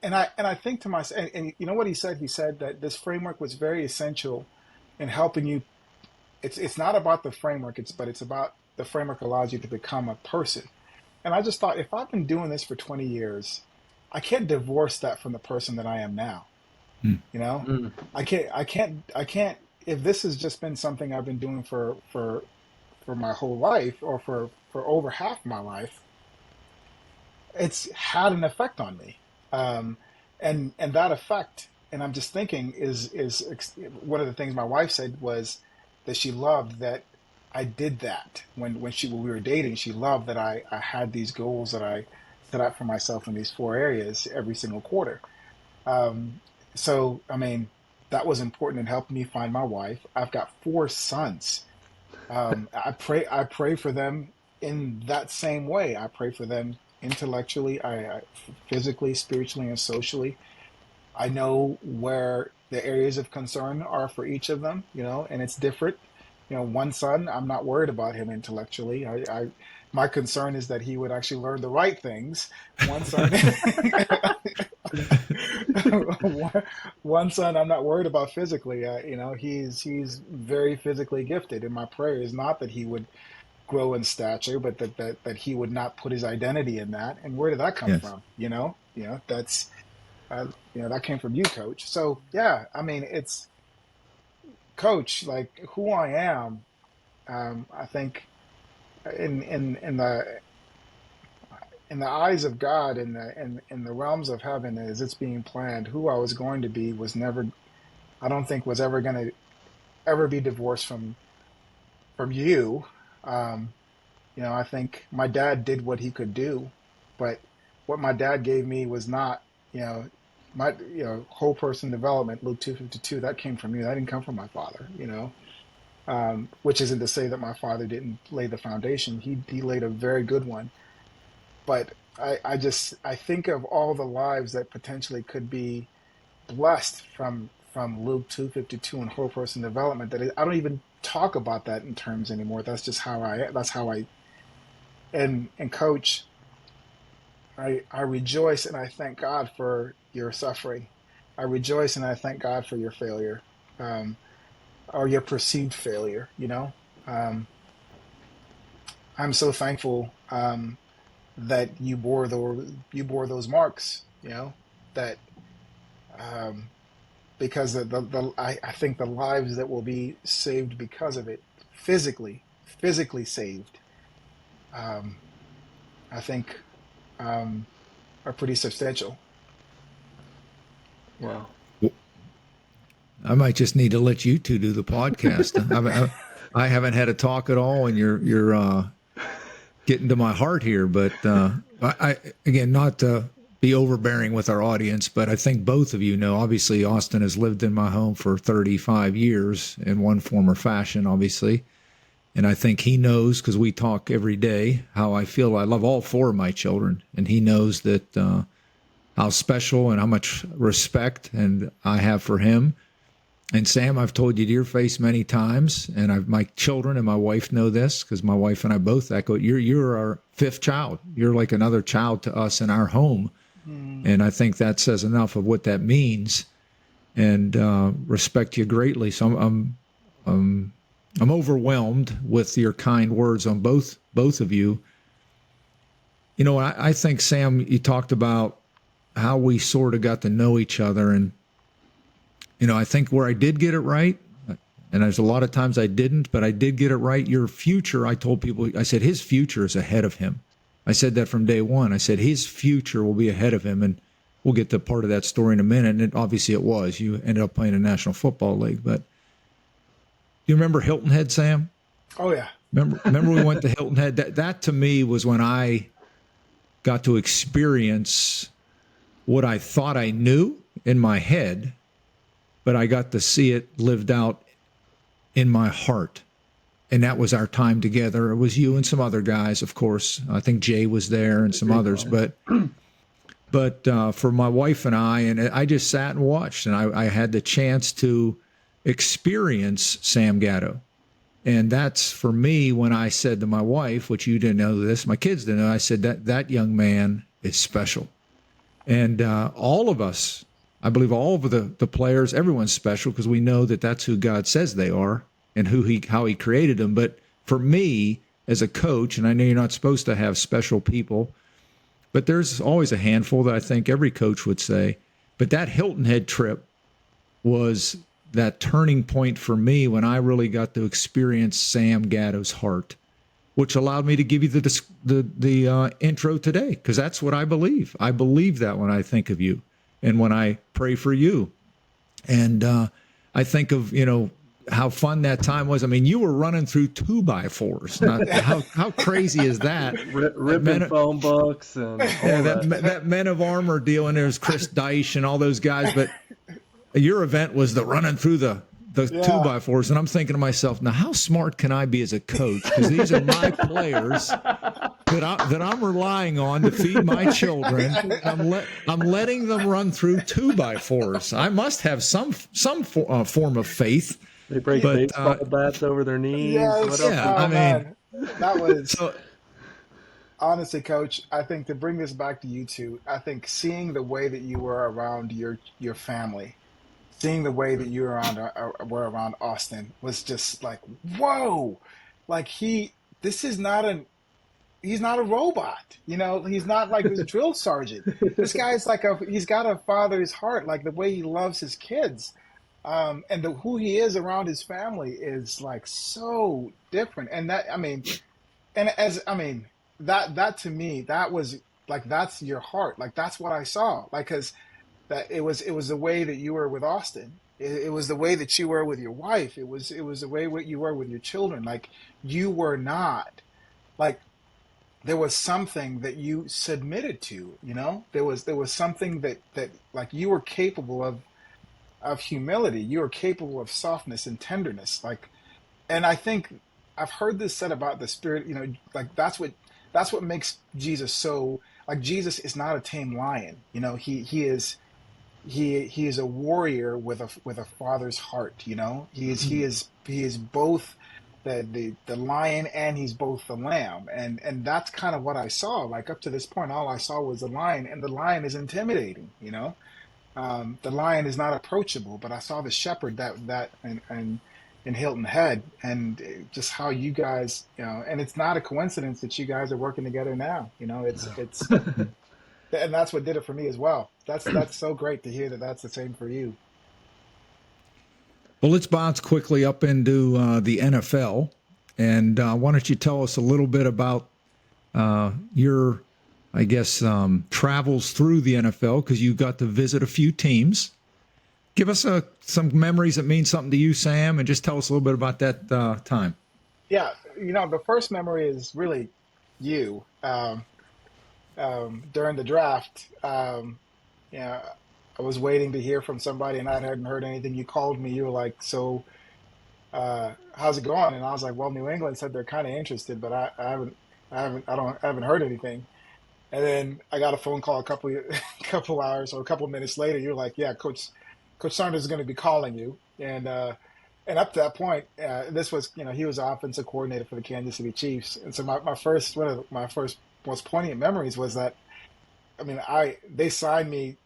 And I think to myself, and you know what he said? He said that this framework was very essential in helping you. It's not about the framework. It's about the framework allows you to become a person. And I just thought, if I've been doing this for 20 years, I can't divorce that from the person that I am now. Mm. You know, Mm. I can't. If this has just been something I've been doing for my whole life, or for over half my life, it's had an effect on me. Um, and that effect, and I'm just thinking, one of the things my wife said was that she loved that I did that when we were dating. She loved that I had these goals that I set out for myself in these four areas every single quarter. Um, so I mean, that was important in helping me find my wife. I've got four sons. I pray for them in that same way. I pray for them intellectually, physically, spiritually, and socially. I know where the areas of concern are for each of them, and it's different. One son, I'm not worried about him intellectually. My concern is that he would actually learn the right things. One son, one one son, I'm not worried about physically. He's very physically gifted, and my prayer is not that he would grow in stature, but that he would not put his identity in that. And where did that come Yes. from? That's that came from you, Coach. So yeah, I mean, it's Coach, like who I am. I think in the eyes of God, in the realms of heaven, as it's being planned, who I was going to be was never. I don't think was ever going to ever be divorced from you. Um, I think my dad did what he could do, but what my dad gave me was not, my, whole person development, Luke 2:52, that came from you. That didn't come from my father. Which isn't to say that my father didn't lay the foundation. He laid a very good one. But I think of all the lives that potentially could be blessed from Luke 2:52 and whole person development, that I don't even talk about that in terms anymore. That's how I and Coach, I rejoice and I thank God for your suffering. I rejoice and I thank God for your failure, um, or your perceived failure. Um, I'm so thankful, that you bore those marks. That, um, because I think the lives that will be saved because of it, physically saved, um, I think, um, are pretty substantial. Wow. I might just need to let you two do the podcast. I haven't had a talk at all, and you're getting to my heart here. But I again, not to be overbearing with our audience, but I think both of you know. Obviously, Austin has lived in my home for 35 years in one form or fashion, obviously, and I think he knows because we talk every day how I feel. I love all four of my children, and he knows that how special and how much respect and I have for him. And Sam, I've told you to your face many times, and my children and my wife know this because my wife and I both echo it. You're our fifth child. You're like another child to us in our home, Mm, and I think that says enough of what that means. and respect you greatly. So I'm overwhelmed with your kind words on both of you. You know, I think, Sam, you talked about how we sort of got to know each other, and you know, I think where I did get it right, and there's a lot of times I didn't, but I did get it right. Your future, I told people, I said, his future is ahead of him. I said that from day one. I said, his future will be ahead of him. And we'll get to part of that story in a minute. And obviously it was. You ended up playing in the National Football League. But you remember Hilton Head, Sam? Oh, yeah. Remember we went to Hilton Head? That to me was when I got to experience what I thought I knew in my head, but I got to see it lived out in my heart. And that was our time together. It was you and some other guys, of course. I think Jay was there and some others. But for my wife and I just sat and watched, and I had the chance to experience Sam Gado. And that's, for me, when I said to my wife, which you didn't know this, my kids didn't know, I said that young man is special. And all of us, I believe all of the players, everyone's special because we know that that's who God says they are and how he created them. But for me, as a coach, and I know you're not supposed to have special people, but there's always a handful that I think every coach would say. But that Hilton Head trip was that turning point for me when I really got to experience Sam Gado's heart, which allowed me to give you the intro today, because that's what I believe. I believe that when I think of you and when I pray for you. And I think of, you know, how fun that time was. I mean, you were running through 2x4s. How crazy is that? Ripping phone books and all that Men of Armor deal, and there's Chris Deitch and all those guys. But your event was the running through the 2x4s. And I'm thinking to myself, now how smart can I be as a coach? Because these are my players that I'm relying on to feed my children. I'm letting them run through 2x4s. I must have some form of faith. They break baseball bats over their knees. Yes, man, that was honestly, Coach. I think to bring this back to you two, I think seeing the way that you were around your family, seeing the way that you were around Austin was just like, whoa, like he's not a robot, you know. He's not like this drill sergeant. This guy's like he's got a father's heart, like the way he loves his kids. And who he is around his family is like so different. And that to me, that was like, that's your heart. Like, that's what I saw. Like, cause that it was the way that you were with Austin. It was the way that you were with your wife. It was the way what you were with your children. Like, you were not like, there was something that you submitted to, you know, there was something that like you were capable of humility. You are capable of softness and tenderness. Like, and I think I've heard this said about the Spirit, you know, like that's what makes Jesus so, like, Jesus is not a tame lion. You know, he is a warrior with a father's heart, you know. He is both the lion, and he's both the lamb. And that's kind of what I saw. Like, up to this point, all I saw was the lion, and the lion is intimidating, you know. The lion is not approachable, but I saw the shepherd that in Hilton Head, and just how you guys, you know, and it's not a coincidence that you guys are working together now. You know, it's and that's what did it for me as well. That's so great to hear that that's the same for you. Well, let's bounce quickly up into the NFL, and why don't you tell us a little bit about your, I guess, travels through the NFL, because you got to visit a few teams. Give us some memories that mean something to you, Sam, and just tell us a little bit about that time. Yeah, you know, the first memory is really you. During the draft, yeah, I was waiting to hear from somebody, and I hadn't heard anything. You called me. You were like, "So, how's it going?" And I was like, "Well, New England said they're kind of interested, but I haven't heard anything." And then I got a phone call a couple hours or a couple minutes later. You're like, "Yeah, Coach Sanders is going to be calling you." And up to that point, this was, you know, he was offensive coordinator for the Kansas City Chiefs. And so one of my first most poignant memories was that, I mean, they signed me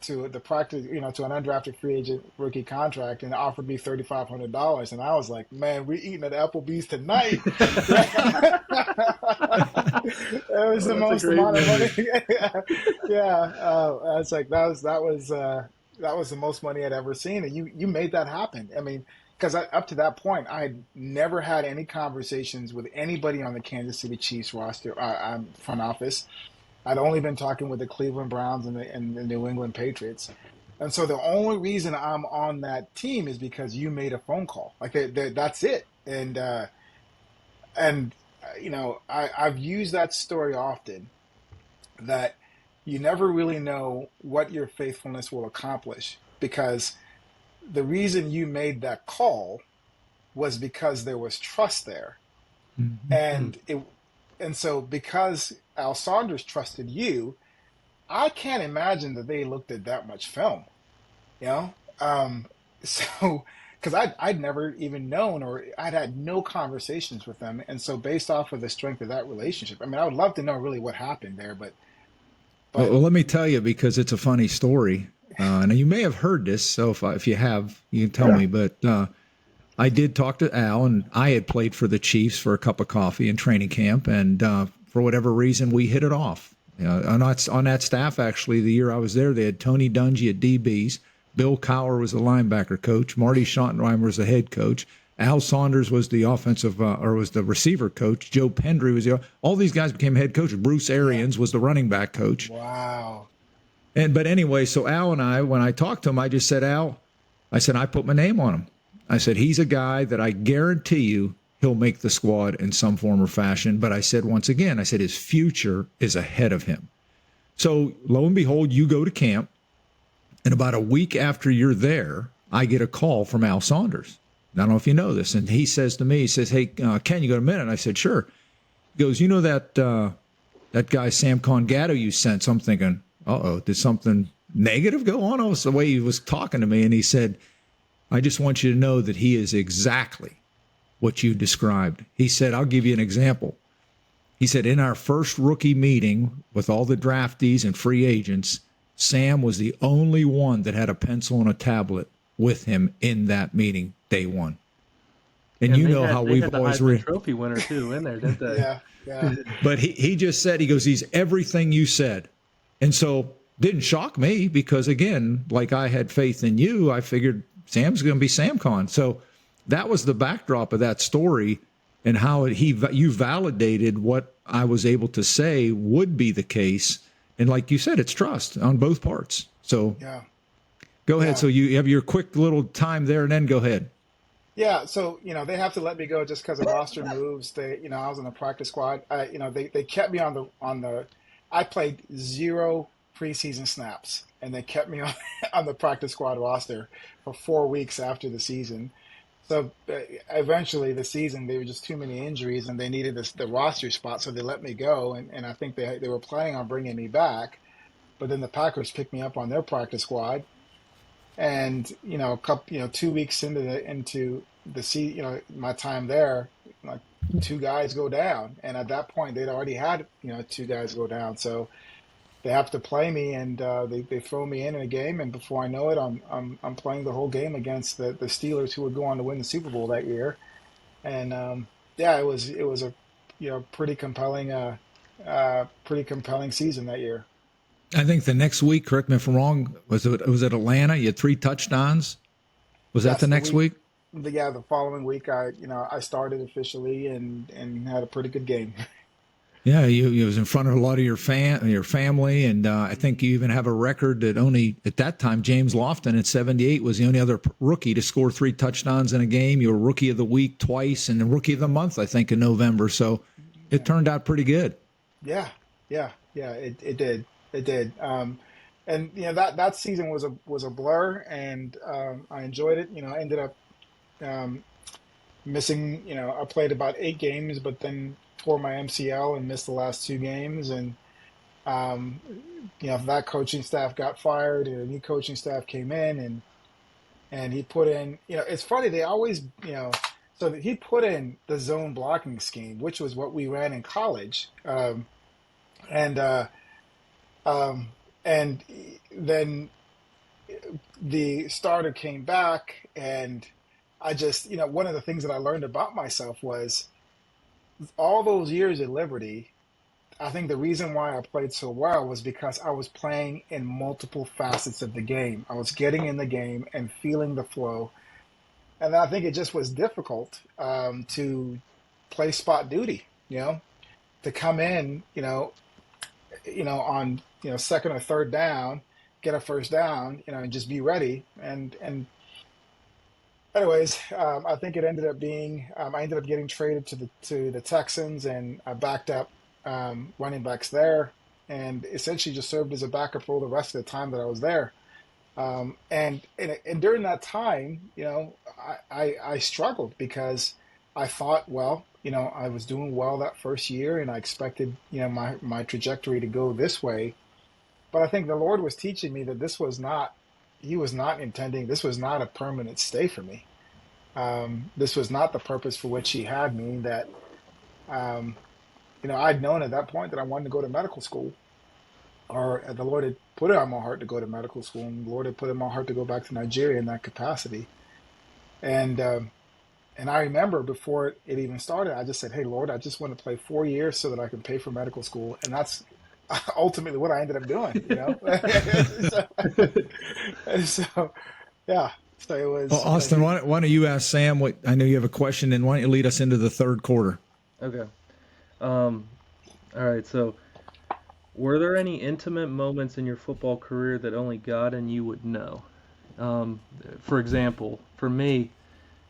to the practice, to an undrafted free agent rookie contract and offered me $3,500. And I was like, man, we're eating at Applebee's tonight. It was Oh, the that's a most great amount of money. memory. Yeah. I was like, that was the most money I'd ever seen. And you made that happen. I mean, because up to that point, I had never had any conversations with anybody on the Kansas City Chiefs roster, front office. I'd only been talking with the Cleveland Browns and the New England Patriots. And so the only reason I'm on that team is because you made a phone call. Like that's it. I've used that story often that you never really know what your faithfulness will accomplish because the reason you made that call was because there was trust there. Mhm. And it and so because Al Saunders trusted you, I can't imagine that they looked at that much film, you know? So, because I'd never even known or I'd had no conversations with them. And so, based off of the strength of that relationship, I mean, I would love to know really what happened there, but Well, let me tell you because it's a funny story. And you may have heard this, so if you have, you can tell me. But I did talk to Al, and I had played for the Chiefs for a cup of coffee in training camp, and for whatever reason, we hit it off. On that staff, actually, the year I was there, they had Tony Dungy at DBs. Bill Cowher was the linebacker coach. Marty Schottenheimer was the head coach. Al Saunders was the offensive or was the receiver coach. Joe Pendry was all these guys became head coaches. Bruce yeah, Arians was the running back coach. wow. But anyway, so Al and I, when I talked to him, I just said, Al, I said, I put my name on him. I said, he's a guy that I guarantee you he'll make the squad in some form or fashion. But I said, once again, I said, his future is ahead of him. So lo and behold, you go to camp. And about a week after you're there, I get a call from Al Saunders. I don't know if you know this. And he says to me, he says, hey, Ken, you got a minute? And I said, sure. He goes, you know that guy Samkon Gado you sent? So I'm thinking, uh-oh, did something negative go on? It was the way he was talking to me. And he said, I just want you to know that he is exactly what you described. He said, I'll give you an example. He said, in our first rookie meeting with all the draftees and free agents, Sam was the only one that had a pencil and a tablet with him in that meeting day one. And And you know how they we've had the always Heisman Trophy winner too in there, didn't they? Yeah, yeah, but he just said, he goes, he's everything you said. And so didn't shock me because, again, like I had faith in you, I figured Sam's going to be Samcon. So that was the backdrop of that story and how you validated what I was able to say would be the case. And like you said, it's trust on both parts. So yeah, go ahead. yeah. So you have your quick little time there and then go ahead. Yeah, so they have to let me go just because of roster moves. I was on the practice squad. They kept me on the. I played zero preseason snaps, and they kept me on on the practice squad roster for 4 weeks after the season. So eventually, the season there were just too many injuries, and they needed the roster spot, so they let me go. And I think they were planning on bringing me back, but then the Packers picked me up on their practice squad and a couple, 2 weeks into my time there, like two guys go down, and at that point they'd already had two guys go down, so they have to play me, and they throw me in a game, and before I know it, I'm playing the whole game against the Steelers, who would go on to win the Super Bowl that year, and yeah, it was a pretty compelling season that year. I think the next week, correct me if I'm wrong, was it Atlanta? You had 3 touchdowns. Was that Yes, the next week? the following week, I started officially and had a pretty good game. Yeah, you was in front of a lot of your family, and I think you even have a record that only at that time James Lofton at 78 was the only other rookie to score 3 touchdowns in a game. You were rookie of the week twice, and the rookie of the month, I think, in November. So it turned out pretty good. Yeah, yeah. It did, it did. And that season was a blur, and I enjoyed it. I ended up um, missing. I played about 8 games, but then tore my MCL and missed the last 2 games. And um, that coaching staff got fired, and a new coaching staff came in, and he put in. It's funny, they always so he put in the zone blocking scheme, which was what we ran in college. And uh, um, And then the starter came back, and I just, one of the things that I learned about myself was all those years at Liberty. I think the reason why I played so well was because I was playing in multiple facets of the game. I was getting in the game and feeling the flow. And I think it just was difficult to play spot duty, to come in, on, second or third down, get a first down, and just be ready. And anyways, I think it ended up being, I ended up getting traded to the Texans, and I backed up running backs there, and essentially just served as a backup role the rest of the time that I was there. And during that time, I struggled because I thought, well, I was doing well that first year, and I expected, my trajectory to go this way. But I think the Lord was teaching me that He was not intending, this was not a permanent stay for me. This was not the purpose for which He had me. That, I'd known at that point that I wanted to go to medical school, or the Lord had put it on my heart to go to medical school, and the Lord had put it in my heart to go back to Nigeria in that capacity. And I remember before it even started, I just said, "Hey, Lord, I just want to play 4 years so that I can pay for medical school," and that's ultimately what I ended up doing. So yeah. So it was. Well, Austin, why don't you ask Sam what I know you have a question, and why don't you lead us into the third quarter? Okay. All right. So, were there any intimate moments in your football career that only God and you would know? For example, for me,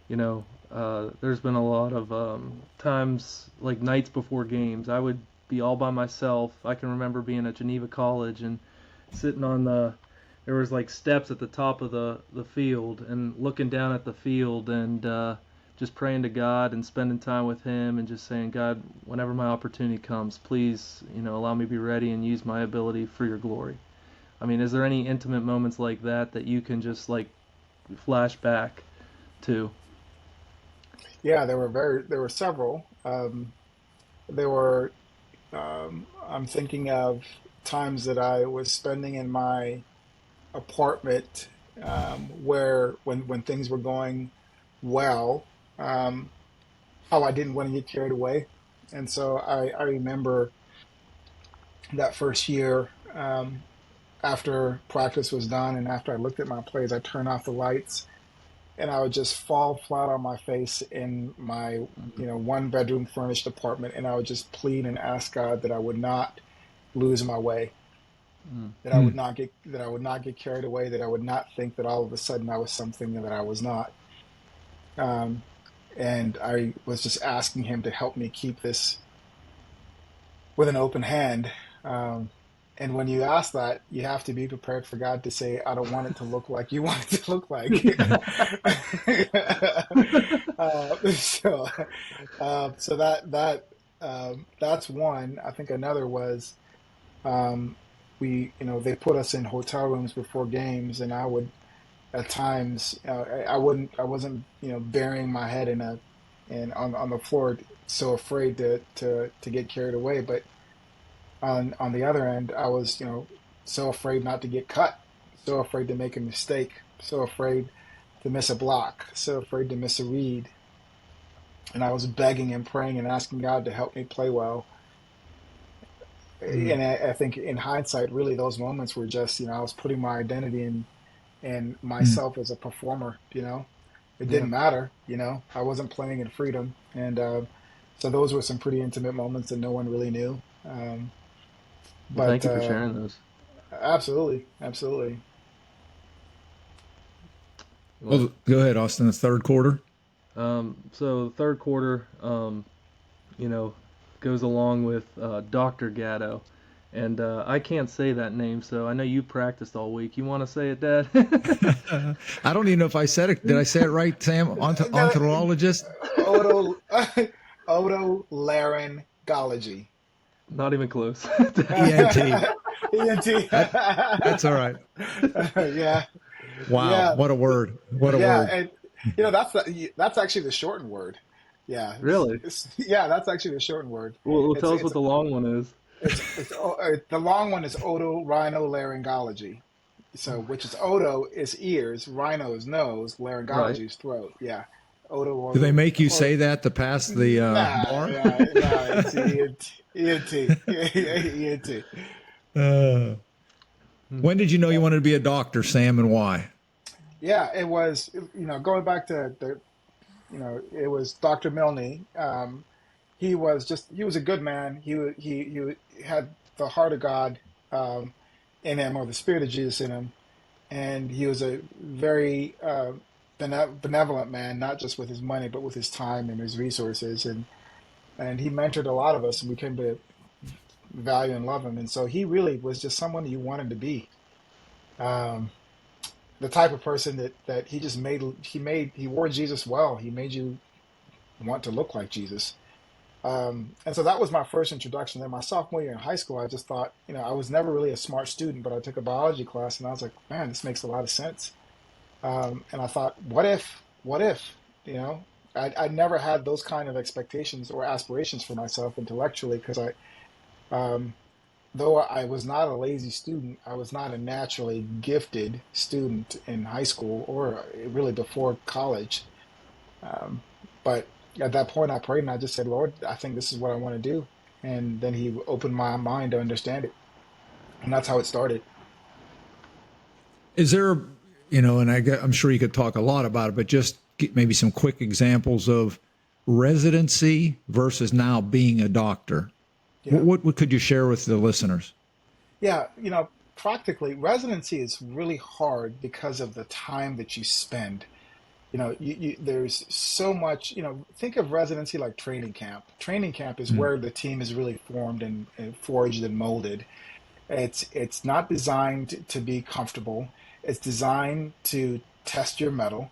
there's been a lot of times, like nights before games, I would be all by myself. I can remember being at Geneva College and sitting on there was like steps at the top of the field, and looking down at the field, and just praying to God and spending time with Him, and just saying, God, whenever my opportunity comes, please, allow me to be ready and use my ability for your glory. I mean, is there any intimate moments like that you can just like flash back to? Yeah, there were several. There were, I'm thinking of times that I was spending in my apartment, where when things were going well, um, how I didn't want to get carried away. And so I remember that first year, after practice was done and after I looked at my plays, I turned off the lights, and I would just fall flat on my face in my, one bedroom furnished apartment, and I would just plead and ask God that I would not lose my way, that I would not get carried away, that I would not think that all of a sudden I was something that I was not. Um, and I was just asking Him to help me keep this with an open hand. And when you ask that, you have to be prepared for God to say, "I don't want it to look like you want it to look like." So, so that's one. I think another was, they put us in hotel rooms before games, and I would at times, I wasn't, burying my head in on the floor, so afraid to get carried away, but on the other end, I was, so afraid not to get cut, so afraid to make a mistake, so afraid to miss a block, so afraid to miss a read. And I was begging and praying and asking God to help me play well. Mm. And I think in hindsight, really those moments were just, I was putting my identity in myself as a performer, It Yeah. didn't matter, I wasn't playing in freedom. And so those were some pretty intimate moments that no one really knew. Well, thank But you for sharing those. absolutely, absolutely. Well, Well, go ahead, Austin. The third quarter. so the third quarter, you know, goes along with Dr. Gado. And I can't say that name, so I know you practiced all week. You want to say it, Dad? I don't even know if I said it. Did I say it right, Sam? No, Ontologist? oto otolaryngology. Not even close. ENT. ENT. That's all right. Yeah, Wow. yeah, What a word. What a yeah, word. and that's actually the shortened word. Yeah, Really? yeah, that's actually the shortened word. Well, It's tell us it's what the long one is. The long one is otorhinolaryngology. So, which is oto is ears, rhino is nose, Right. laryngology is throat. Yeah, oto Do they make you or say that to pass the nah, bar? nah, nah. It's ENT, ENT. Uh, Hmm. when did you know you wanted to be a doctor, Sam, and why? Yeah, it was. Going back to it was Dr. Milne. He was a good man. He had the heart of God um, in him, or the Spirit of Jesus in him, and he was a very benevolent man, not just with his money, but with his time and his resources, and he mentored a lot of us, and we came to value and love him. And so he really was just someone you wanted to be. Um, the type of person that he just he wore Jesus well. He made you want to look like Jesus. And so that was my first introduction. Then my sophomore year in high school, I just thought, I was never really a smart student, but I took a biology class and I was like, man, this makes a lot of sense. And I thought, what if, you know, I never had those kind of expectations or aspirations for myself intellectually because um, though I was not a lazy student, I was not a naturally gifted student in high school or really before college. Um, but at that point, I prayed and I just said, Lord, I think this is what I want to do. And then He opened my mind to understand it. And that's how it started. Is there, and I'm sure you could talk a lot about it, but just maybe some quick examples of residency versus now being a doctor. Yeah. What could you share with the listeners? Yeah. Practically, residency is really hard because of the time that you spend. There's so much, think of residency like training camp. Training camp is Mm. where the team is really formed and forged and molded. It's not designed to be comfortable. It's designed to test your mettle,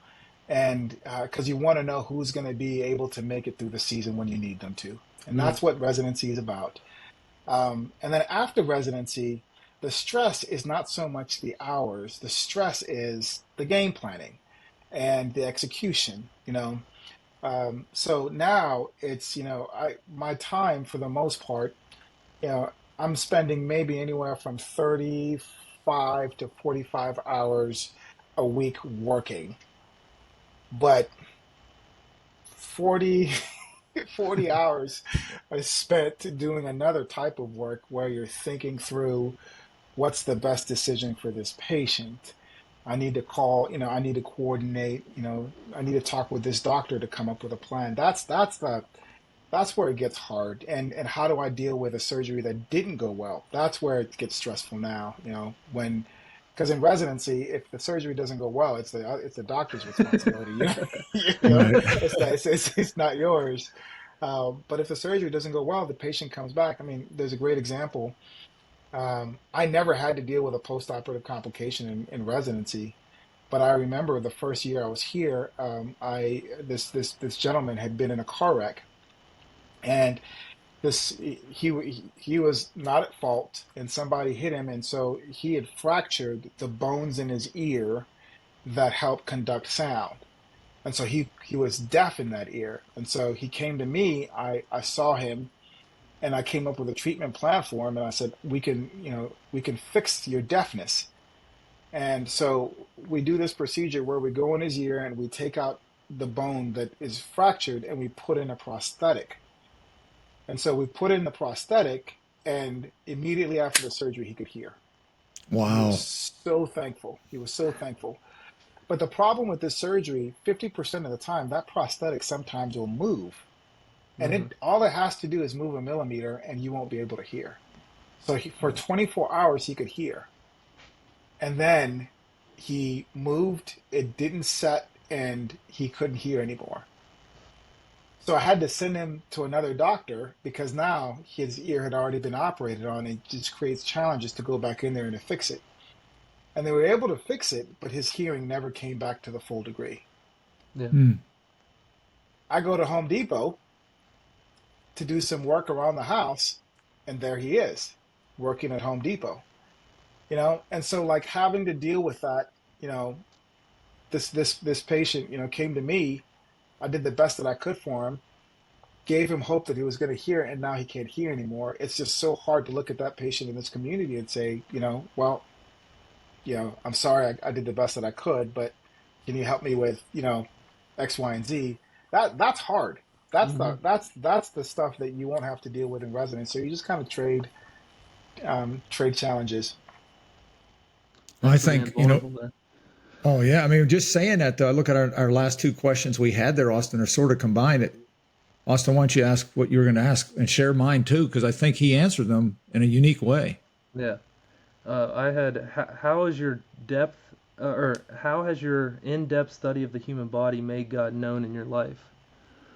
and because you want to know who's going to be able to make it through the season when you need them to, and Hmm. that's what residency is about. And then after residency, the stress is not so much the hours. The stress is the game planning and the execution. So now it's I my time for the most part you know, I'm spending maybe anywhere from 35 to 45 hours a week working, but 40, 40 hours are spent doing another type of work where you're thinking through what's the best decision for this patient. I need to call, I need to coordinate, I need to talk with this doctor to come up with a plan. That's where it gets hard. And how do I deal with a surgery that didn't go well? That's where it gets stressful now, because in residency, if the surgery doesn't go well, it's the doctor's responsibility. Right. It's not yours. But if the surgery doesn't go well, the patient comes back. I mean, there's a great example. I never had to deal with a postoperative complication in residency, but I remember the first year I was here, I this gentleman had been in a car wreck, and this he was not at fault, and somebody hit him, and so he had fractured the bones in his ear that help conduct sound, and so he was deaf in that ear, and so he came to me. I saw him, and I came up with a treatment plan for him, and I said we can fix your deafness. And so we do this procedure where we go in his ear and we take out the bone that is fractured and we put in a prosthetic. And so we put in the prosthetic, and immediately after the surgery, he could hear. And he was Wow. so thankful. He was so thankful. But the problem with this surgery, 50% of the time, that prosthetic sometimes will move. And Hmm. all it has to do is move a millimeter, and you won't be able to hear. So for 24 hours, he could hear. And then he moved, it didn't set, and he couldn't hear anymore. So I had to send him to another doctor because now his ear had already been operated on. It just creates challenges to go back in there and to fix it. And they were able to fix it, but his hearing never came back to the full degree. Yeah. Mm. I go to Home Depot to do some work around the house, and there he is working at Home Depot. And so like having to deal with that, you know, this patient, came to me. I did the best that I could for him. gave him hope that he was going to hear, and now he can't hear anymore. It's just so hard to look at that patient in this community and say, well, I'm sorry, I did the best that I could, but can you help me with, X, Y, and Z? That's hard. Hmm. That's the stuff that you won't have to deal with in residence. So you just kind of trade challenges. I Thanks for being think, vulnerable there. oh, yeah. I mean, just saying that, though, I look at our last two questions we had there, Austin, are sort of combined. Austin, why don't you ask what you were going to ask and share mine, too, because I think he answered them in a unique way. Yeah. I had how is your depth or how has your in-depth study of the human body made God known in your life?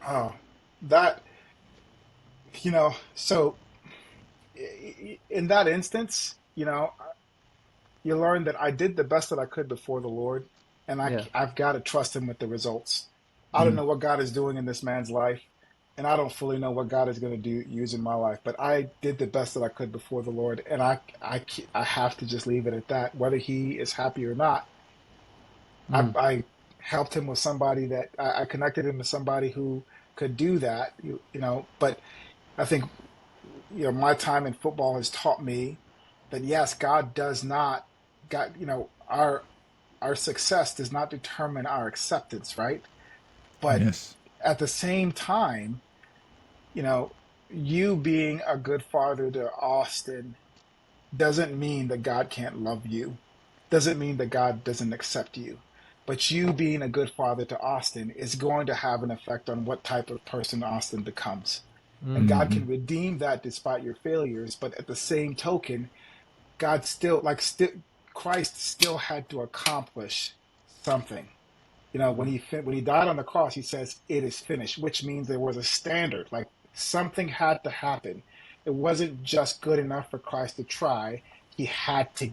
Oh, that, so in that instance, you learn that I did the best that I could before the Lord, and Yeah. I've got to trust him with the results. I don't Mm, know what God is doing in this man's life, and I don't fully know what God is going to do use in my life, but I did the best that I could before the Lord, and I have to just leave it at that. Whether he is happy or not, Mm. I helped him with somebody that I connected him to somebody who could do that, but I think my time in football has taught me that yes, God does not, God, our success does not determine our acceptance, right? But yes. at the same time, you know, you being a good father to Austin doesn't mean that God can't love you. Doesn't mean that God doesn't accept you. But you being a good father to Austin is going to have an effect on what type of person Austin becomes. And Mm. God Hmm. can redeem that despite your failures, but at the same token, God still Christ still had to accomplish something. When Mm. when he died on the cross, he says it is finished, which means there was a standard. Like something had to happen. It wasn't just good enough for Christ to try. He had to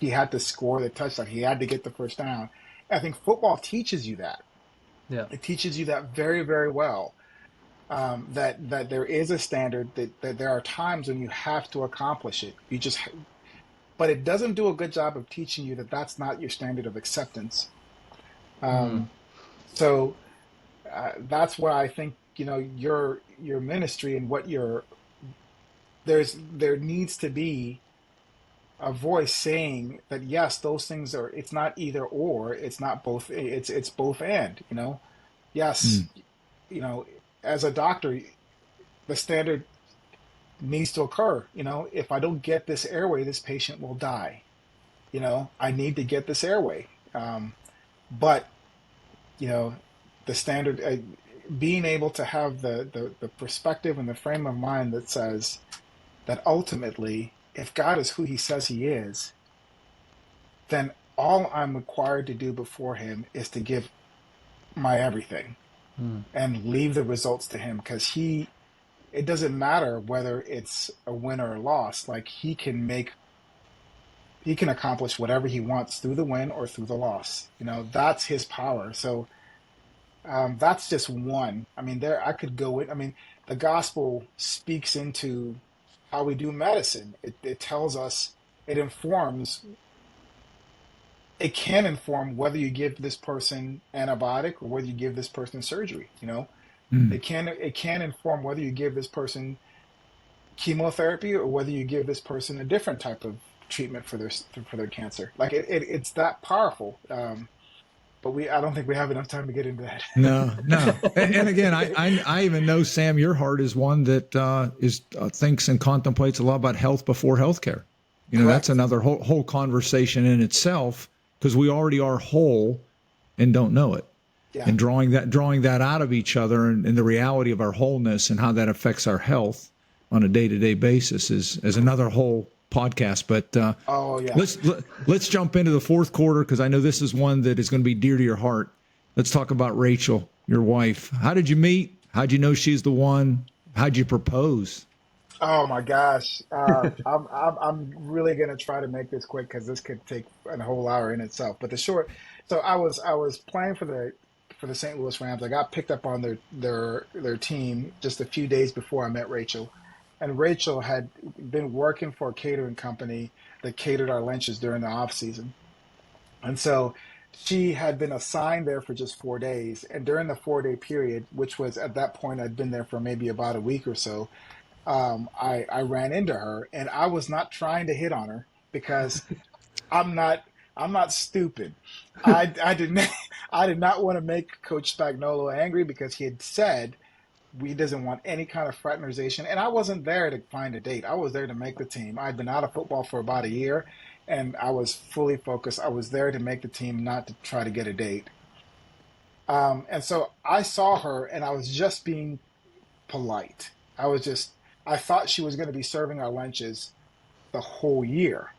he had to score the touchdown. He had to get the first down. I think football teaches you that. Yeah. It teaches you that very, very well. That there is a standard, that there are times when you have to accomplish it. But it doesn't do a good job of teaching you that that's not your standard of acceptance. Mm. Um, so that's why I think your ministry and what your there needs to be a voice saying that yes, those things are. It's not either or. It's not both. It's both and. Yes, Mm, you know, as a doctor, the standard needs to occur. If I don't get this airway, this patient will die. I need to get this airway. But you know, the standard, being able to have the perspective and the frame of mind that says that ultimately, if God is who He says He is, then all I'm required to do before Him is to give my everything Mm. and leave the results to Him, because it doesn't matter whether it's a win or a loss. Like He can accomplish whatever He wants through the win or through the loss. That's His power. So that's just one. I mean, there I could go in. I mean, the gospel speaks into how we do medicine. It tells us, it informs, it can inform whether you give this person antibiotic or whether you give this person surgery. mm. It can inform whether you give this person chemotherapy or whether you give this person a different type of treatment for their cancer. Like it's that powerful. But I don't think we have enough time to get into that. No, no. And again, I even know, Sam, your heart is one that thinks and contemplates a lot about health before healthcare. That's Correct. another whole conversation in itself, because we already are whole and don't know it. Yeah. And drawing that out of each other, and the reality of our wholeness and how that affects our health on a day-to-day basis is another whole podcast. But Oh yeah. let's jump into the fourth quarter, because I know this is one that is going to be dear to your heart. Let's talk about Rachel, your wife. How did you meet? How'd you know she's the one? How'd you propose? Oh my gosh. I'm really gonna try to make this quick because this could take a whole hour in itself. But the short, so I was playing for the St. Louis Rams. I got picked up on their team just a few days before I met Rachel, and Rachel had been working for a catering company that catered our lunches during the off season. And so she had been assigned there for just 4 days. And during the 4 day period, which was at that point, I'd been there for maybe about a week or so, I ran into her and I was not trying to hit on her because I'm not I'm not stupid. I did not I did not want to make Coach Spagnolo angry because he had said he doesn't want any kind of fraternization. And I wasn't there to find a date. I was there to make the team. I'd been out of football for about a year and I was fully focused. I was there to make the team, not to try to get a date. And so I saw her and I was just being polite. I thought she was going to be serving our lunches the whole year,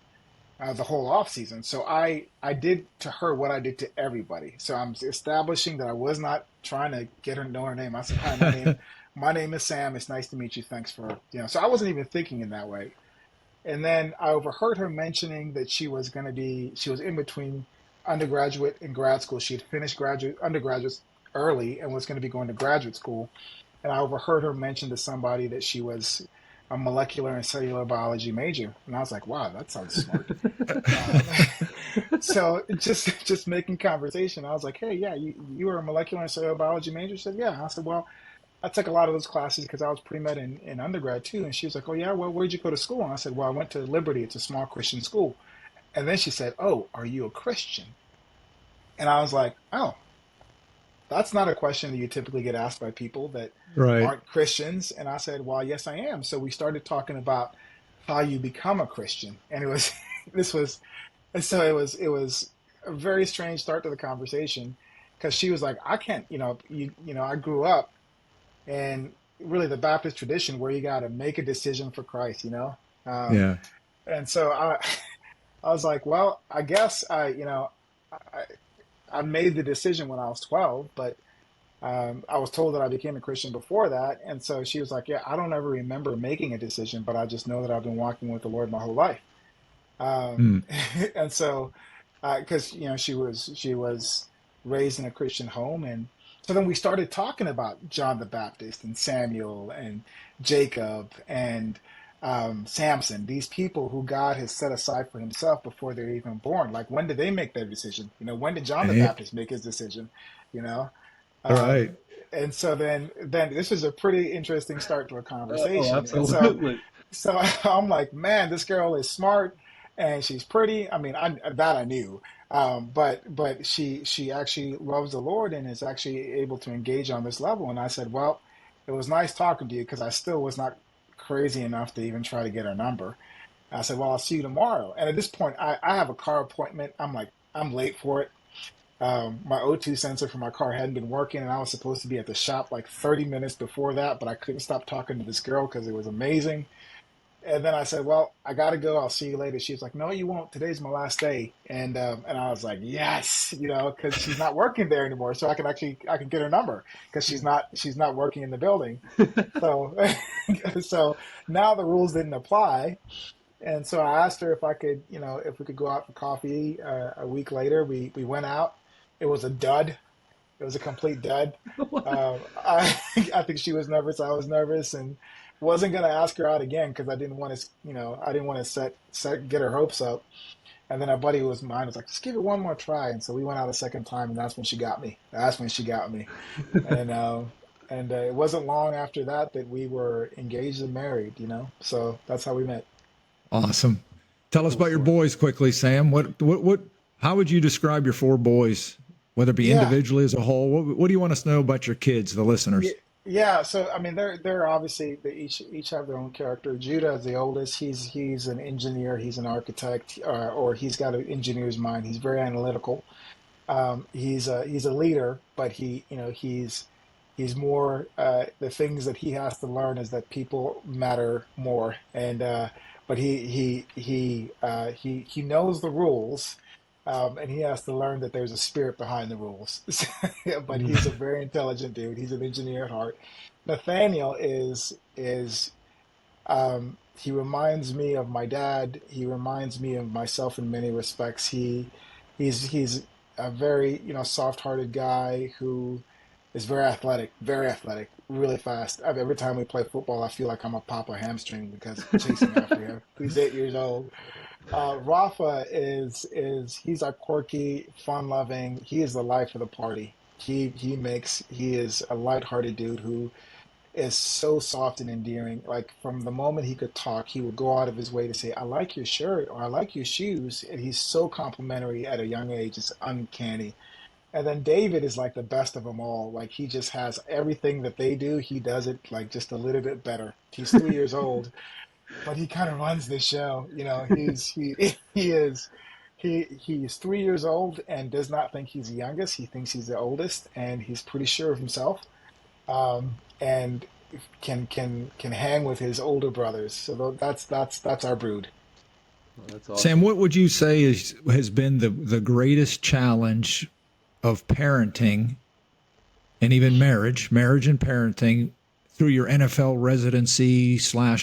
the whole off season. So I did to her what I did to everybody. So I'm establishing that I was not trying to get her to know her name. I said, "Hi, my name is Sam. It's nice to meet you. Thanks for So I wasn't even thinking in that way. And then I overheard her mentioning that she was in between undergraduate and grad school. She had finished undergraduate early and was going to be going to graduate school. And I overheard her mention to somebody that she was a molecular and cellular biology major. And I was like, wow, that sounds smart. Um, so just making conversation, I was like, hey, yeah, you were a molecular and cellular biology major? She said, yeah. I said, well, I took a lot of those classes because I was pre-med in undergrad too. And she was like, oh, yeah, well, where'd you go to school? And I said, well, I went to Liberty. It's a small Christian school. And then she said, oh, are you a Christian? And I was like, oh, that's not a question that you typically get asked by people that Right. aren't Christians. And I said, well, yes, I am. So we started talking about how you become a Christian. And it was, this was, and so it was a very strange start to the conversation because she was like, I can't, I grew up in really the Baptist tradition where you got to make a decision for Christ. Um, Yeah. and so I was like, well, I guess I, I made the decision when I was 12, but I was told that I became a Christian before that. And so she was like, yeah, I don't ever remember making a decision, but I just know that I've been walking with the Lord my whole life. Um, Mm. and so, because, she was raised in a Christian home. And so then we started talking about John the Baptist and Samuel and Jacob and Samson, these people who God has set aside for himself before they're even born. Like, when did they make their decision? When did John the Eh, Baptist make his decision? You know? All right. And so then this is a pretty interesting start to a Oh, conversation. And so absolutely. so I'm like, man, this girl is smart and she's pretty. I mean, I knew, but she actually loves the Lord and is actually able to engage on this level. And I said, well, it was nice talking to you because I still was not crazy enough to even try to get her number. I said, well, I'll see you tomorrow. And at this point, I have a car appointment. I'm like, I'm late for it. My O2 sensor for my car hadn't been working, and I was supposed to be at the shop like 30 minutes before that, but I couldn't stop talking to this girl because it was amazing. And then I said, "Well, I gotta go. I'll see you later." She was like, "No, you won't. Today's my last day." And I was like, "Yes," because she's not working there anymore, so I can get her number because she's not working in the building. So so now the rules didn't apply, and so I asked her if we could go out for coffee a week later. We went out. It was a dud. It was a complete dud. I think she was nervous. I was nervous, and wasn't gonna ask her out again because I didn't want to get her hopes up. And then our buddy who was mine was like, just give it one more try. And so we went out a second time, and that's when she got me. That's when she got me. And it wasn't long after that that we were engaged and married. So that's how we met. Awesome. Tell us Cool about your story. boys quickly, Sam. How would you describe your four boys, whether it be Yeah. individually as a whole? What do you want us to know about your kids, the Yeah, listeners? yeah. So I mean, they're obviously they each have their own character. Judah is the oldest. He's an engineer. He's an architect, or he's got an engineer's mind. He's very analytical. He's a leader, but he's more the things that he has to learn is that people matter more. And but he knows the rules. And he has to learn that there's a spirit behind the rules. But he's a very intelligent dude. He's an engineer at heart. Nathaniel he reminds me of my dad. He reminds me of myself in many respects. He's a very, soft-hearted guy who is very athletic, really fast. Every time we play football, I feel like I'm a pop a hamstring because chasing after him. He's 8 years old. Rafa is he's a quirky, fun-loving. He is the life of the party. He is a lighthearted dude who is so soft and endearing. Like from the moment he could talk, he would go out of his way to say, "I like your shirt" or "I like your shoes," and he's so complimentary at a young age. It's uncanny. And then David is like the best of them all. Like he just has everything that they do. He does it like just a little bit better. He's 3 years old, but he kind of runs the show. You know, he's 3 years old and does not think he's the youngest. He thinks he's the oldest, and he's pretty sure of himself. And can hang with his older brothers. So that's our brood. Well, that's Sam, awesome. what would you say has been the greatest challenge of parenting and even marriage and parenting through your NFL residency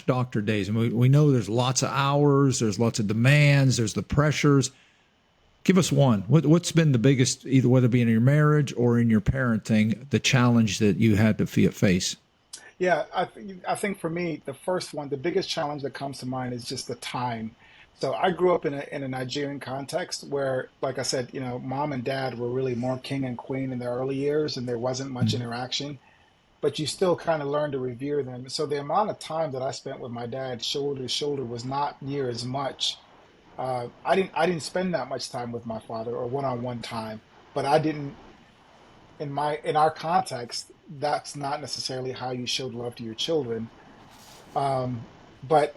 / doctor days? And we know there's lots of hours, there's lots of demands, there's the pressures. Give us one. What's been the biggest, either whether it be in your marriage or in your parenting, the challenge that you had to face? Yeah, I think for me, the first one, the biggest challenge that comes to mind is just the time. So I grew up in a Nigerian context where, like I said, you know, mom and dad were really more king and queen in their early years, and there wasn't much Mm. interaction. But you still kind of learn to revere them. So the amount of time that I spent with my dad, shoulder to shoulder, was not near as much. I didn't spend that much time with my father or one-on-one time, but I didn't in our context. That's not necessarily how you showed love to your children. But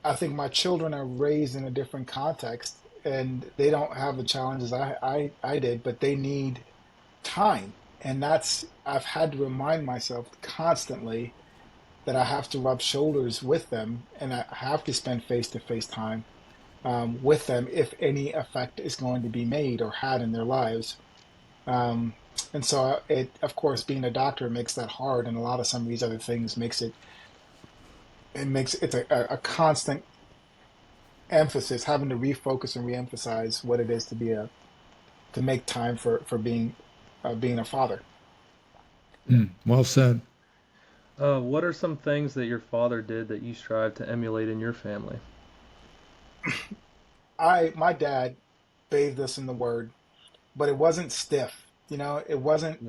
I think my children are raised in a different context, and they don't have the challenges I did, but they need time. And that's, I've had to remind myself constantly that I have to rub shoulders with them and I have to spend face-to-face time with them if any effect is going to be made or had in their lives. Um, and so of course, being a doctor makes that hard, and a lot of some of these other things makes it's a constant emphasis, having to refocus and reemphasize what it is to be a to make time for being a father. Well said. What are some things that your father did that you strive to emulate in your family? My dad bathed us in the Word, but it wasn't stiff. You know, Yeah.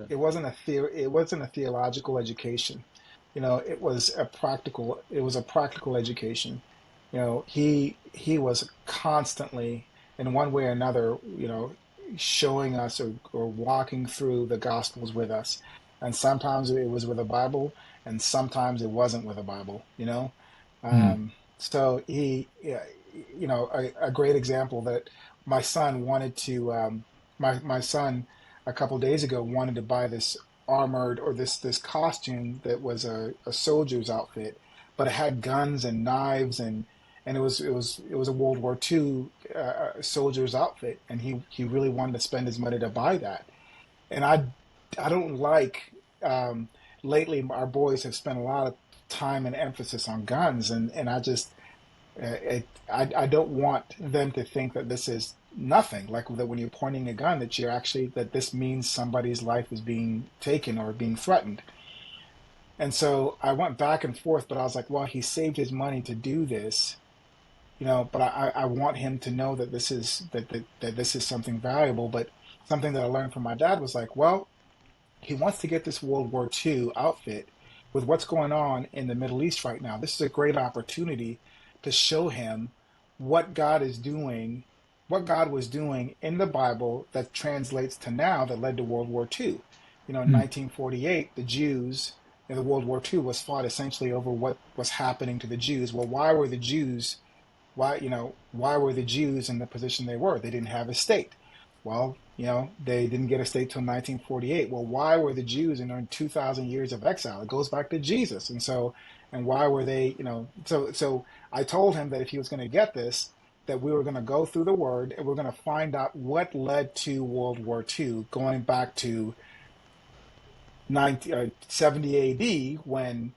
it wasn't a theological education. You know, it was a practical education. You know, he was constantly in one way or another, you know, showing us or walking through the gospels with us. And sometimes it was with a Bible and sometimes it wasn't with a Bible, you know. Mm. So yeah, you know, a great example that my son wanted to my son a couple days ago wanted to buy this armored or this costume that was a soldier's outfit, but it had guns and knives and it was a World War II soldier's outfit, and he really wanted to spend his money to buy that. And I don't like lately our boys have spent a lot of time and emphasis on guns, and I just I don't want them to think that this is nothing, like that when you're pointing a gun that you're actually that this means somebody's life is being taken or being threatened. And so I went back and forth, but I was like, well, he saved his money to do this, you know, but I want him to know that that this is something valuable. But something that I learned from my dad was like, well, he wants to get this World War II outfit with what's going on in the Middle East right now. This is a great opportunity to show him what God is doing, what God was doing in the Bible that translates to now that led to World War II. You know, in Mm. 1948, the Jews in the World War II was fought essentially over what was happening to the Jews. Well, why were the Jews why were the Jews in the position they were? They didn't have a state. Well, you know, they didn't get a state till 1948. Well, why were the Jews in 2,000 years of exile? It goes back to Jesus. And why were they, you know, so I told him that if he was going to get this, that we were going to go through the word and we're going to find out what led to World War II, going back to 70 AD when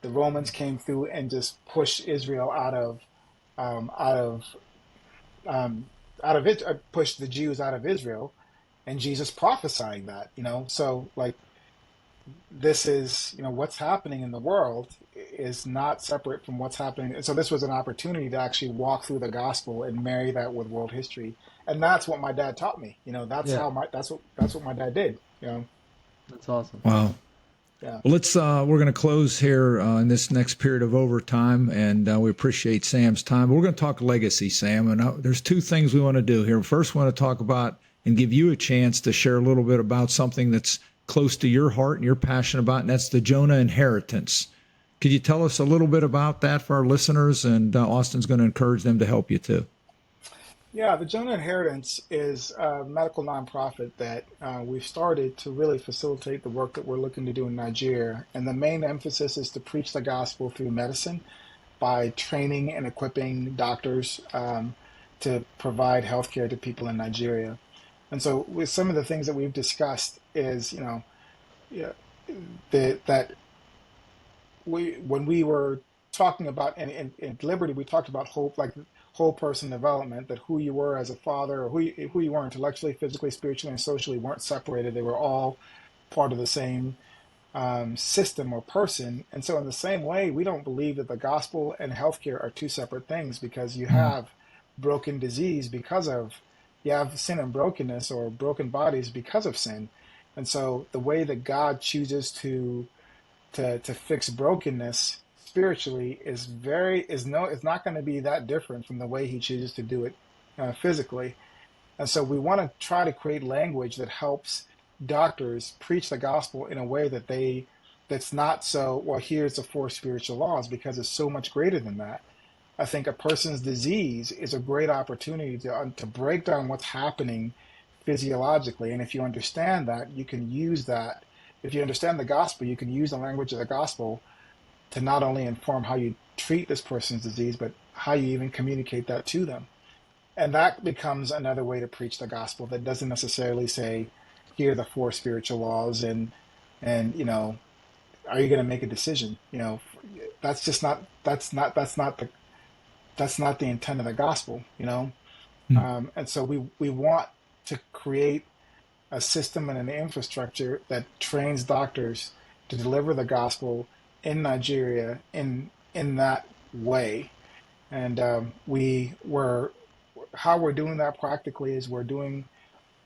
the Romans came through and just pushed Israel um, out of um, out of it, pushed the Jews out of Israel, and Jesus prophesying that, you know. So like this is, you know, what's happening in the world. is not separate from what's happening. And so this was an opportunity to actually walk through the gospel and marry that with world history. And that's what my dad taught me. Yeah, That's what my dad did. that's awesome. Wow. Yeah. Well, we're going to close here in this next period of overtime, and we appreciate Sam's time. But we're going to talk legacy, Sam, and there's two things we want to do here. First, we want to talk about and give you a chance to share a little bit about something that's close to your heart and you're passionate about, and that's the Jonah inheritance. Could you tell us a little bit about that for our listeners? And Austin's going to encourage them to help you too. Yeah, the Jonah Inheritance is a medical nonprofit that we've started to really facilitate the work that we're looking to do in Nigeria. And the main emphasis is to preach the gospel through medicine by training and equipping doctors to provide healthcare to people in Nigeria. And so, with some of the things that we've discussed is, yeah, that when we were talking about in Liberty, we talked about hope, like whole person development, that who you were as a father, or who you were intellectually, physically, spiritually, and socially weren't separated. They were all part of the same system or person. And so in the same way, we don't believe that the gospel and healthcare are two separate things, because you have broken disease you have sin and brokenness, or broken bodies because of sin. And so the way that God chooses to fix brokenness spiritually is not going to be that different from the way he chooses to do it physically. And so we want to try to create language that helps doctors preach the gospel in a way that's not so, well, here's the four spiritual laws, because it's so much greater than that. I think a person's disease is a great opportunity to break down what's happening physiologically. And if you understand that, you can use that. If you understand the gospel, you can use the language of the gospel to not only inform how you treat this person's disease, but how you even communicate that to them. And that becomes another way to preach the gospel that doesn't necessarily say, here are the four spiritual laws, and are you going to make a decision? That's not the intent of the gospel. And so we want to create a system and an infrastructure that trains doctors to deliver the gospel in Nigeria in that way. And how we're doing that practically is we're doing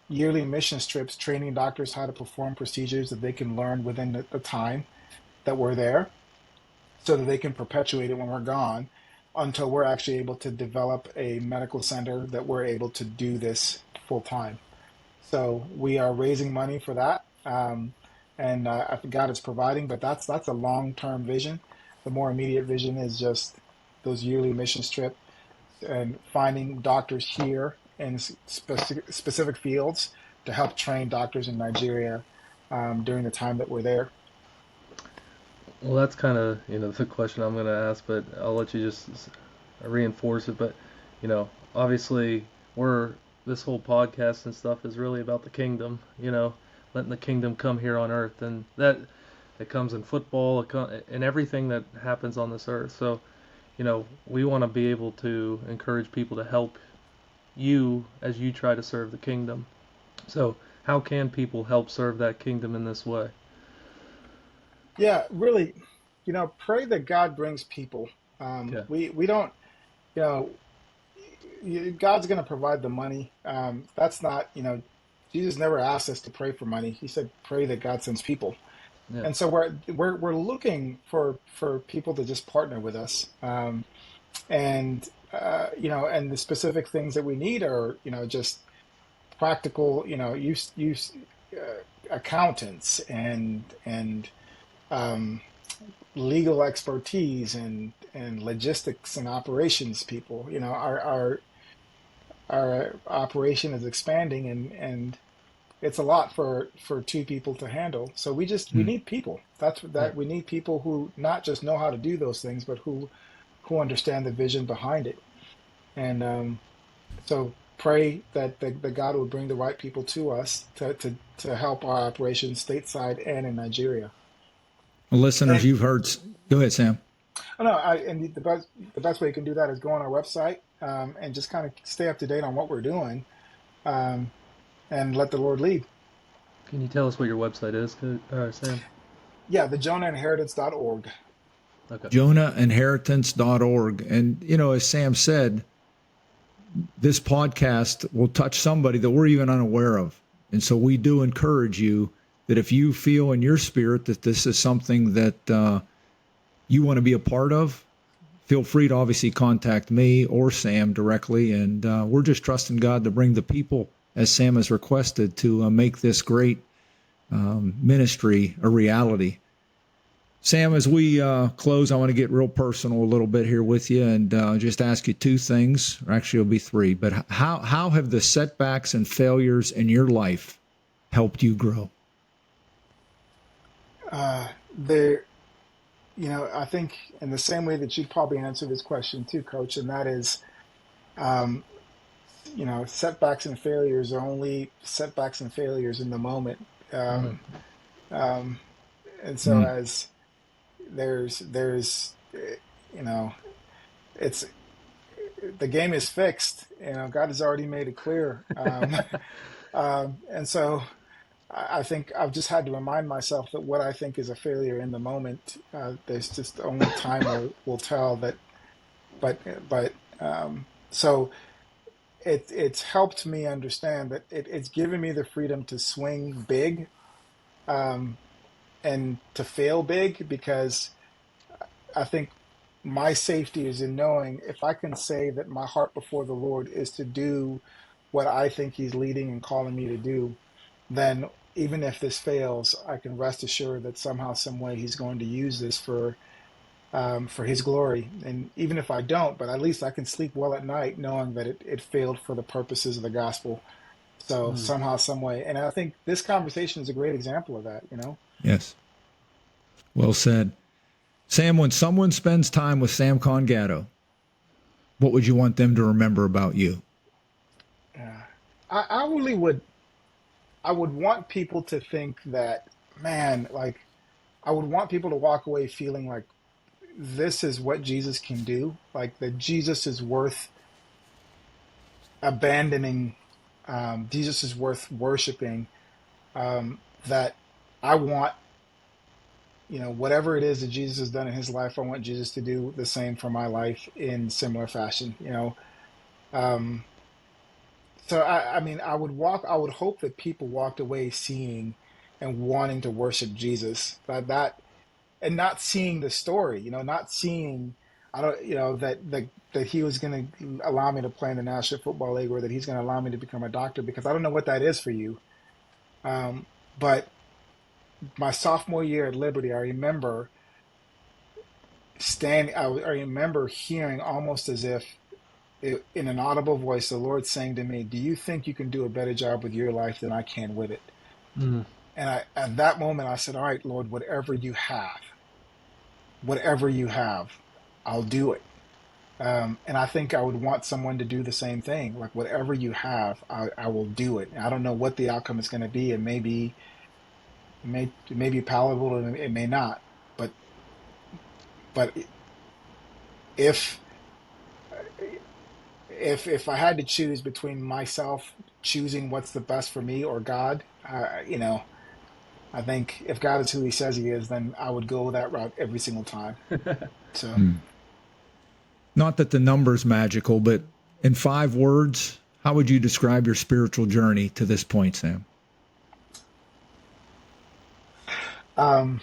yearly mission trips, training doctors how to perform procedures that they can learn within the time that we're there, so that they can perpetuate it when we're gone, until we're actually able to develop a medical center that we're able to do this full time. So we are raising money for that. And God is providing, but that's a long-term vision. The more immediate vision is just those yearly mission trips and finding doctors here in specific fields to help train doctors in Nigeria during the time that we're there. Well, that's kind of, the question I'm going to ask, but I'll let you just reinforce it. But, obviously this whole podcast and stuff is really about the kingdom, letting the kingdom come here on earth. And that it comes in football, in everything that happens on this earth. So, we want to be able to encourage people to help you as you try to serve the kingdom. So how can people help serve that kingdom in this way? Yeah, really, pray that God brings people. Yeah. We don't, you know, God's going to provide the money. That's not, Jesus never asked us to pray for money. He said, pray that God sends people. Yeah. And so we're looking for people to just partner with us. And the specific things that we need are, just practical, use accountants and um, legal expertise and logistics and operations people. Our operation is expanding, and it's a lot for two people to handle. So we need people. Yeah. We need people who not just know how to do those things, but who understand the vision behind it. And so pray that God will bring the right people to us to help our operations stateside and in Nigeria. Well, listeners, And you've heard. Go ahead, Sam. oh, no, and the best way you can do that is go on our website and just kind of stay up to date on what we're doing, um, and let the Lord lead. Can you tell us what your website is, Sam? Yeah, thejonahinheritance.org. Okay. JonahInheritance.org. And, as Sam said, this podcast will touch somebody that we're even unaware of. And so we do encourage you that if you feel in your spirit that this is something that you want to be a part of, feel free to obviously contact me or Sam directly. And we're just trusting God to bring the people, as Sam has requested, to make this great ministry a reality. Sam, as we close, I want to get real personal a little bit here with you and just ask you two things, or actually it'll be three, but how have the setbacks and failures in your life helped you grow? There, I think in the same way that you'd probably answer this question too, Coach, and that is, um, setbacks and failures are only setbacks and failures in the moment. Mm. Um, and so Mm. as there's, you know, it's the game is fixed. God has already made it clear. And so I think I've just had to remind myself that what I think is a failure in the moment, there's just only time will tell that. So it's helped me understand that it's given me the freedom to swing big, um, and to fail big, because I think my safety is in knowing if I can say that my heart before the Lord is to do what I think He's leading and calling me to do, then even if this fails, I can rest assured that somehow, some way, He's going to use this for His glory. And even if I don't, but at least I can sleep well at night knowing that it failed for the purposes of the gospel. So Mm. somehow, some way, and I think this conversation is a great example of that. Yes. Well said. Sam, when someone spends time with Samkon Gado, what would you want them to remember about you? Yeah. I really would. I would want people to think that, man, like I would want people to walk away feeling like this is what Jesus can do, like that Jesus is worth abandoning, Jesus is worth worshiping, that I want, whatever it is that Jesus has done in His life, I want Jesus to do the same for my life in similar fashion. Um, so I mean, I would hope that people walked away seeing and wanting to worship Jesus, and not seeing the story, not seeing, I don't, that He was going to allow me to play in the National Football League, or that He's going to allow me to become a doctor, because I don't know what that is for you. But my sophomore year at Liberty, I remember I remember hearing, almost as if in an audible voice, the Lord saying to me, "Do you think you can do a better job with your life than I can with it?" Mm. And at that moment, I said, "All right, Lord, whatever you have, I'll do it." And I think I would want someone to do the same thing. Like, whatever you have, I will do it. I don't know what the outcome is going to be. It may be palatable, and it may not. But but if if I had to choose between myself choosing what's the best for me or God, I think if God is who He says He is, then I would go that route every single time. So, Hmm. Not that the number's magical, but in 5 words, how would you describe your spiritual journey to this point, Sam? um,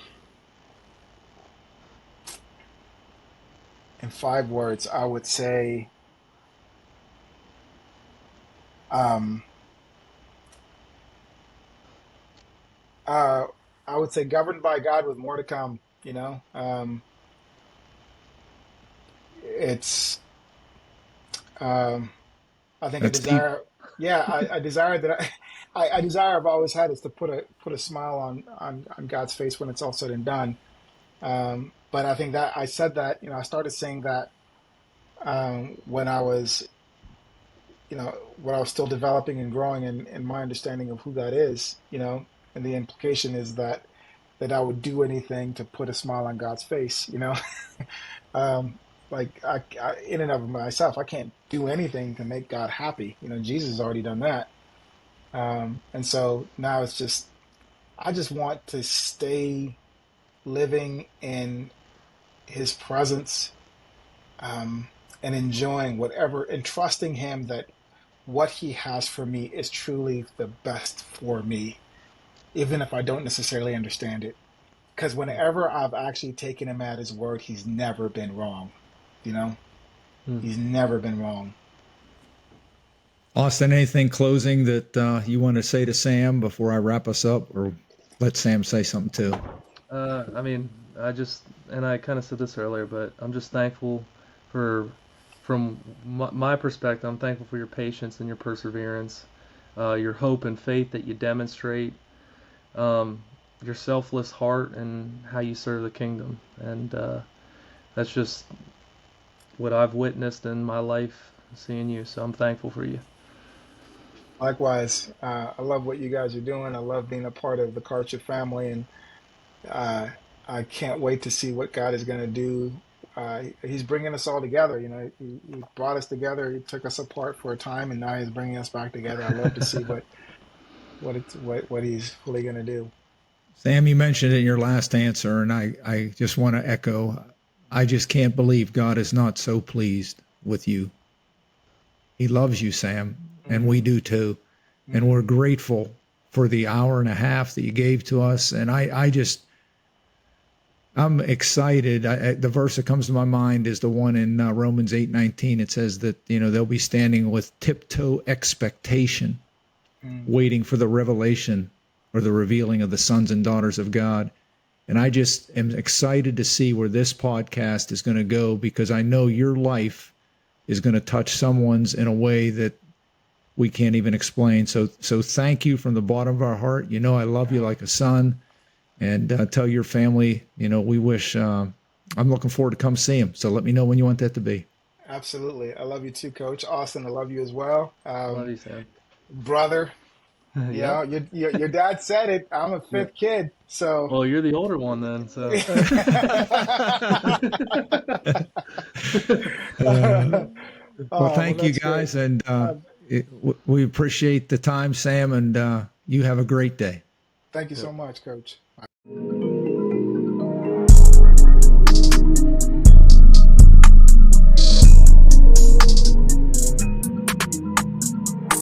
in 5 words, I would say, um, uh, I would say governed by God with more to come. It's um, I think a That's deep. desire. Yeah, I desire that I desire I've always had is to put a smile on God's face when it's all said and done. But I think that I said that, I started saying that, when I was, when I was still developing and growing in my understanding of who God is, and the implication is that I would do anything to put a smile on God's face. Um, like in and of myself, I can't do anything to make God happy. Jesus has already done that. And so now it's just, I just want to stay living in his presence, and enjoying whatever, and trusting him that what he has for me is truly the best for me, even if I don't necessarily understand it. Because whenever I've actually taken him at his word, he's never been wrong. You know, Mm. he's never been wrong. Austin, anything closing that you want to say to Sam before I wrap us up, or let Sam say something too? I mean, and I kind of said this earlier, but I'm just thankful for, from my perspective, I'm thankful for your patience and your perseverance, your hope and faith that you demonstrate, your selfless heart and how you serve the kingdom. And that's just what I've witnessed in my life seeing you. So I'm thankful for you. Likewise, I love what you guys are doing. I love being a part of the Karcher family, and uh, I can't wait to see what God is going to do. He's bringing us all together. You know, he brought us together. He took us apart for a time, and now he's bringing us back together. I love to see what he's fully going to do. Sam, you mentioned it in your last answer, and I just want to echo. I just can't believe God is not so pleased with you. He loves you, Sam, and Mm-hmm. we do too. And we're grateful for the hour and a half that you gave to us. And I'm excited. The verse that comes to my mind is the one in Romans 8:19. It says that, they'll be standing with tiptoe expectation, Mm-hmm. waiting for the revelation or the revealing of the sons and daughters of God. And I just am excited to see where this podcast is going to go, because I know your life is going to touch someone's in a way that we can't even explain. So thank you from the bottom of our heart. I love you like a son. And tell your family, we wish, I'm looking forward to come see him. So let me know when you want that to be. Absolutely. I love you too, Coach. Austin, I love you as well. Love you, Sam. Brother, Yep. your dad said it. I'm a Yep. fifth kid, so. Well, you're the older one then, so. Well, Well, thank you that's great. guys. And Uh, we appreciate the time, Sam, and you have a great day. Thank you Yep. so much, Coach.